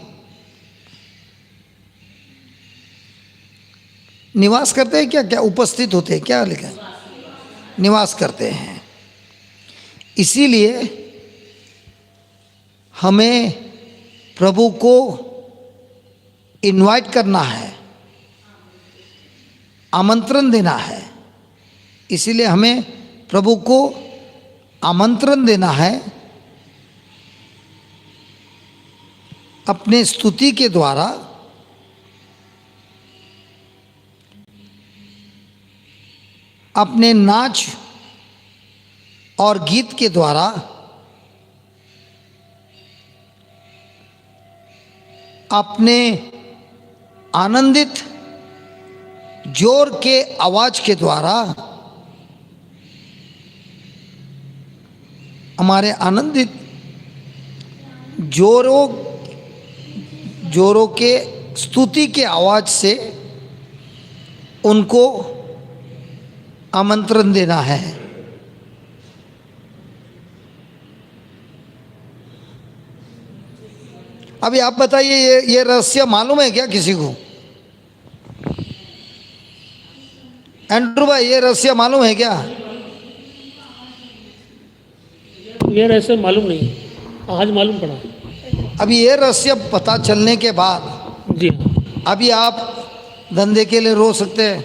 निवास करते हैं क्या उपस्थित होते हैं, क्या लिखा है? निवास करते हैं। इसीलिए हमें प्रभु को इनवाइट करना है, आमंत्रण देना है। इसीलिए हमें प्रभु को आमंत्रण देना है अपने स्तुति के द्वारा, अपने नाच और गीत के द्वारा अपने आनंदित जोर के आवाज के द्वारा हमारे आनंदित जोरों के स्तुति के आवाज से उनको आमंत्रण देना है। अभी आप बताइए, ये रहस्य मालूम है क्या किसी को? एंड्रू भाई, ये रहस्य मालूम है क्या? ये रहस्य मालूम नहीं, आज मालूम पड़ा। अभी ये रहस्य पता चलने के बाद जी हाँ। अभी आप धंधे के लिए रो सकते हैं,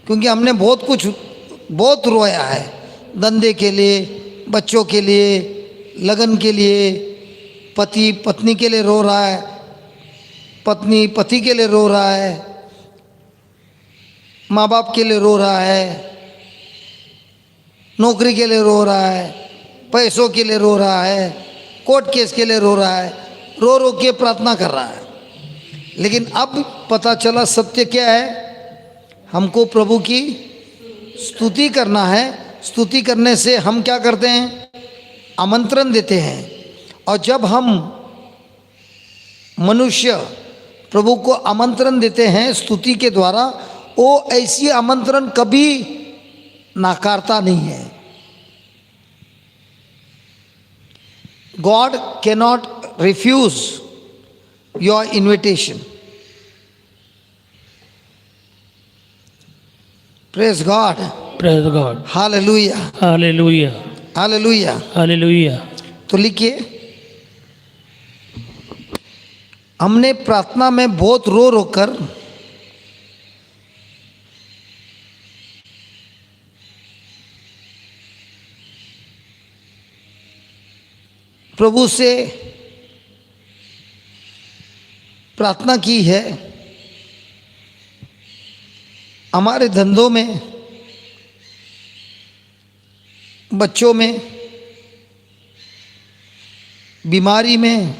क्योंकि हमने बहुत रोया है। धंधे के लिए, बच्चों के लिए, लगन के लिए, पति पत्नी के लिए रो रहा है, पत्नी पति के लिए रो रहा है, माँ बाप के लिए रो रहा है, नौकरी के लिए रो रहा है, पैसों के लिए रो रहा है, कोर्ट केस के लिए रो रहा है, रो रो के प्रार्थना कर रहा है। लेकिन अब पता चला सत्य क्या है, हमको प्रभु की स्तुति करना है। स्तुति करने से हम क्या करते हैं? आमंत्रण देते हैं। और जब हम मनुष्य प्रभु को आमंत्रण देते हैं स्तुति के द्वारा, वो ऐसी आमंत्रण कभी नाकारता नहीं है। God cannot refuse your invitation. Praise God. Praise God. Hallelujah. Hallelujah. Hallelujah. Hallelujah. तो लिखिए, हमने प्रार्थना में बहुत रो रो कर प्रभु से प्रार्थना की है। हमारे धंधों में, बच्चों में, बीमारी में,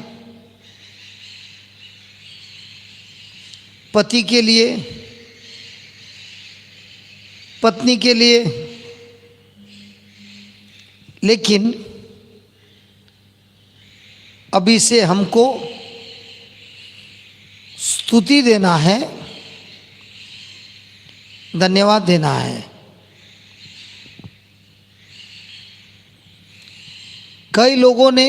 पति के लिए, पत्नी के लिए। लेकिन अभी से हमको स्तुति देना है, धन्यवाद देना है। कई लोगों ने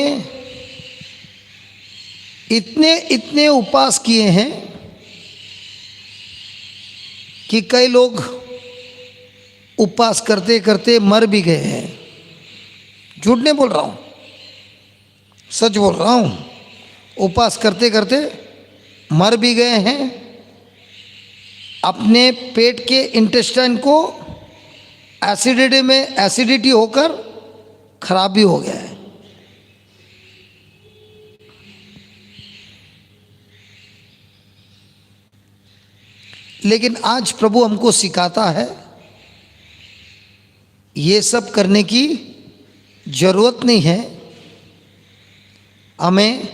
इतने उपवास किए हैं कि कई लोग उपवास करते करते मर भी गए हैं। झूठ नहीं बोल रहा हूँ, सच बोल रहा हूँ। उपवास करते करते मर भी गए हैं। अपने पेट के इंटेस्टाइन को एसिडिटी होकर खराब भी हो गया है। लेकिन आज प्रभु हमको सिखाता है, ये सब करने की जरूरत नहीं है। हमें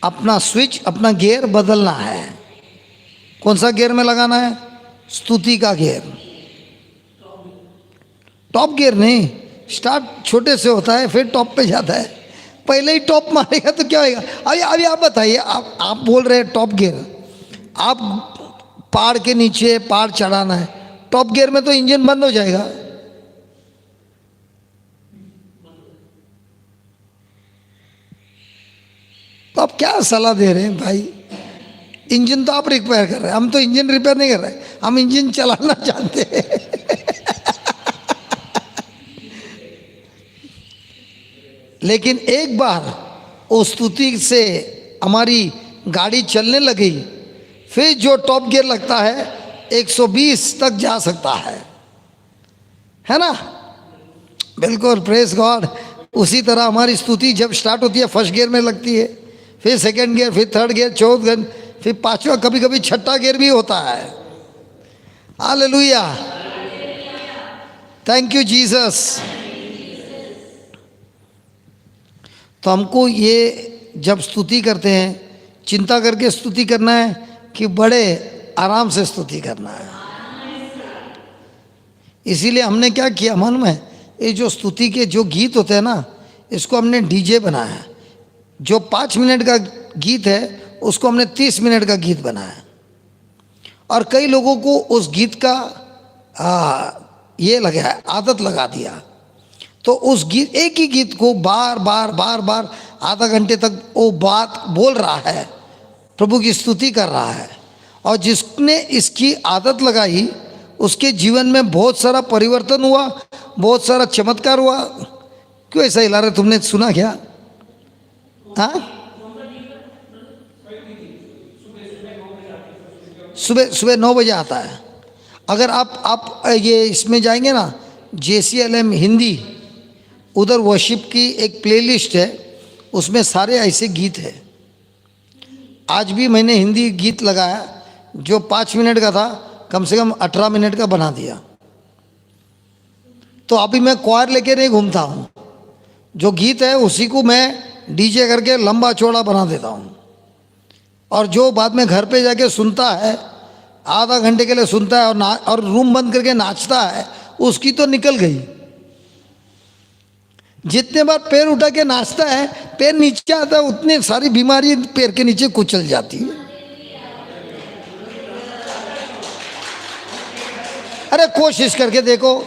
अपना स्विच, अपना गियर बदलना है। कौन सा गियर में लगाना है? स्तुति का गियर। टॉप गियर नहीं, स्टार्ट छोटे से होता है, फिर टॉप पे जाता है। पहले ही टॉप मारेगा तो क्या होगा? अभी आप बताइए, आप बोल रहे हैं टॉप गियर, आप पहाड़ के नीचे पहाड़ चढ़ाना है, टॉप गियर में तो इंजन बंद हो जाएगा। तो आप क्या सलाह दे रहे हैं भाई? इंजन तो आप रिपेयर कर रहे हैं, हम तो इंजन रिपेयर नहीं कर रहे, हम इंजन चलाना चाहते हैं। लेकिन एक बार उस स्तुति से हमारी गाड़ी चलने लगी, फिर जो टॉप गियर लगता है 120 तक जा सकता है ना? बिल्कुल, प्रेज गॉड। उसी तरह हमारी स्तुति जब स्टार्ट होती है फर्स्ट गियर में लगती है, फिर सेकंड गियर, फिर थर्ड गियर, चौथ गियर, फिर पांचवा, कभी कभी छठा गियर भी होता है। Hallelujah, thank you Jesus. तो हमको ये जब स्तुति करते हैं, चिंता करके स्तुति करना है कि बड़े आराम से स्तुति करना है। इसीलिए हमने क्या किया मालूम है, ये जो स्तुति के जो गीत होते हैं ना, इसको हमने डीजे बनाया है। जो 5 मिनट का गीत है उसको हमने 30 मिनट का गीत बनाया। और कई लोगों को उस गीत का ये लगा है, आदत लगा दिया। तो उस गीत, एक ही गीत को बार बार आधा घंटे तक वो बात बोल रहा है, प्रभु की स्तुति कर रहा है। और जिसने इसकी आदत लगाई उसके जीवन में बहुत सारा परिवर्तन हुआ, बहुत सारा चमत्कार हुआ। क्यों ऐसा हिला रहे, तुमने सुना क्या? हाँ, सुबह 9 बजे आता है। अगर आप ये इसमें जाएंगे ना, JCLM हिंदी, उधर वर्शिप की एक प्लेलिस्ट है, उसमें सारे ऐसे गीत हैं। आज भी मैंने हिंदी गीत लगाया जो 5 मिनट का था, कम से कम 18 मिनट का बना दिया। तो अभी मैं क्वायर लेके नहीं घूमता हूँ, जो गीत है उसी को मैं डीजे करके लंबा चौड़ा बना देता हूँ। और जो बाद में घर पे जाके सुनता है, आधा घंटे के लिए सुनता है और रूम बंद करके नाचता है, उसकी तो निकल गई। जितने बार पैर उठा के नाचता है, पैर नीचे आता है, उतनी सारी बीमारी पैर के नीचे कुचल जाती है। अरे कोशिश करके देखो।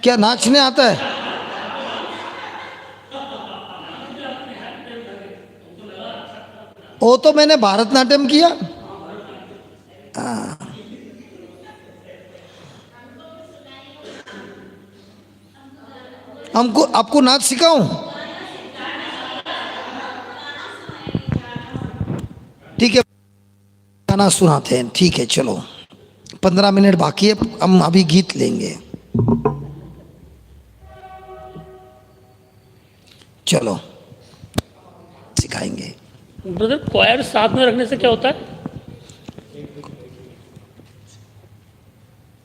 क्या नाचने आता है? वो तो मैंने भारतनाट्यम किया। हमको आपको नाच सिखाऊं? ठीक है, गाना सुनाते हैं। ठीक है, चलो 15 मिनट बाकी है, हम अभी गीत लेंगे। चलो सिखाएंगे। ब्रदर, क्वायर साथ में रखने से क्या होता है?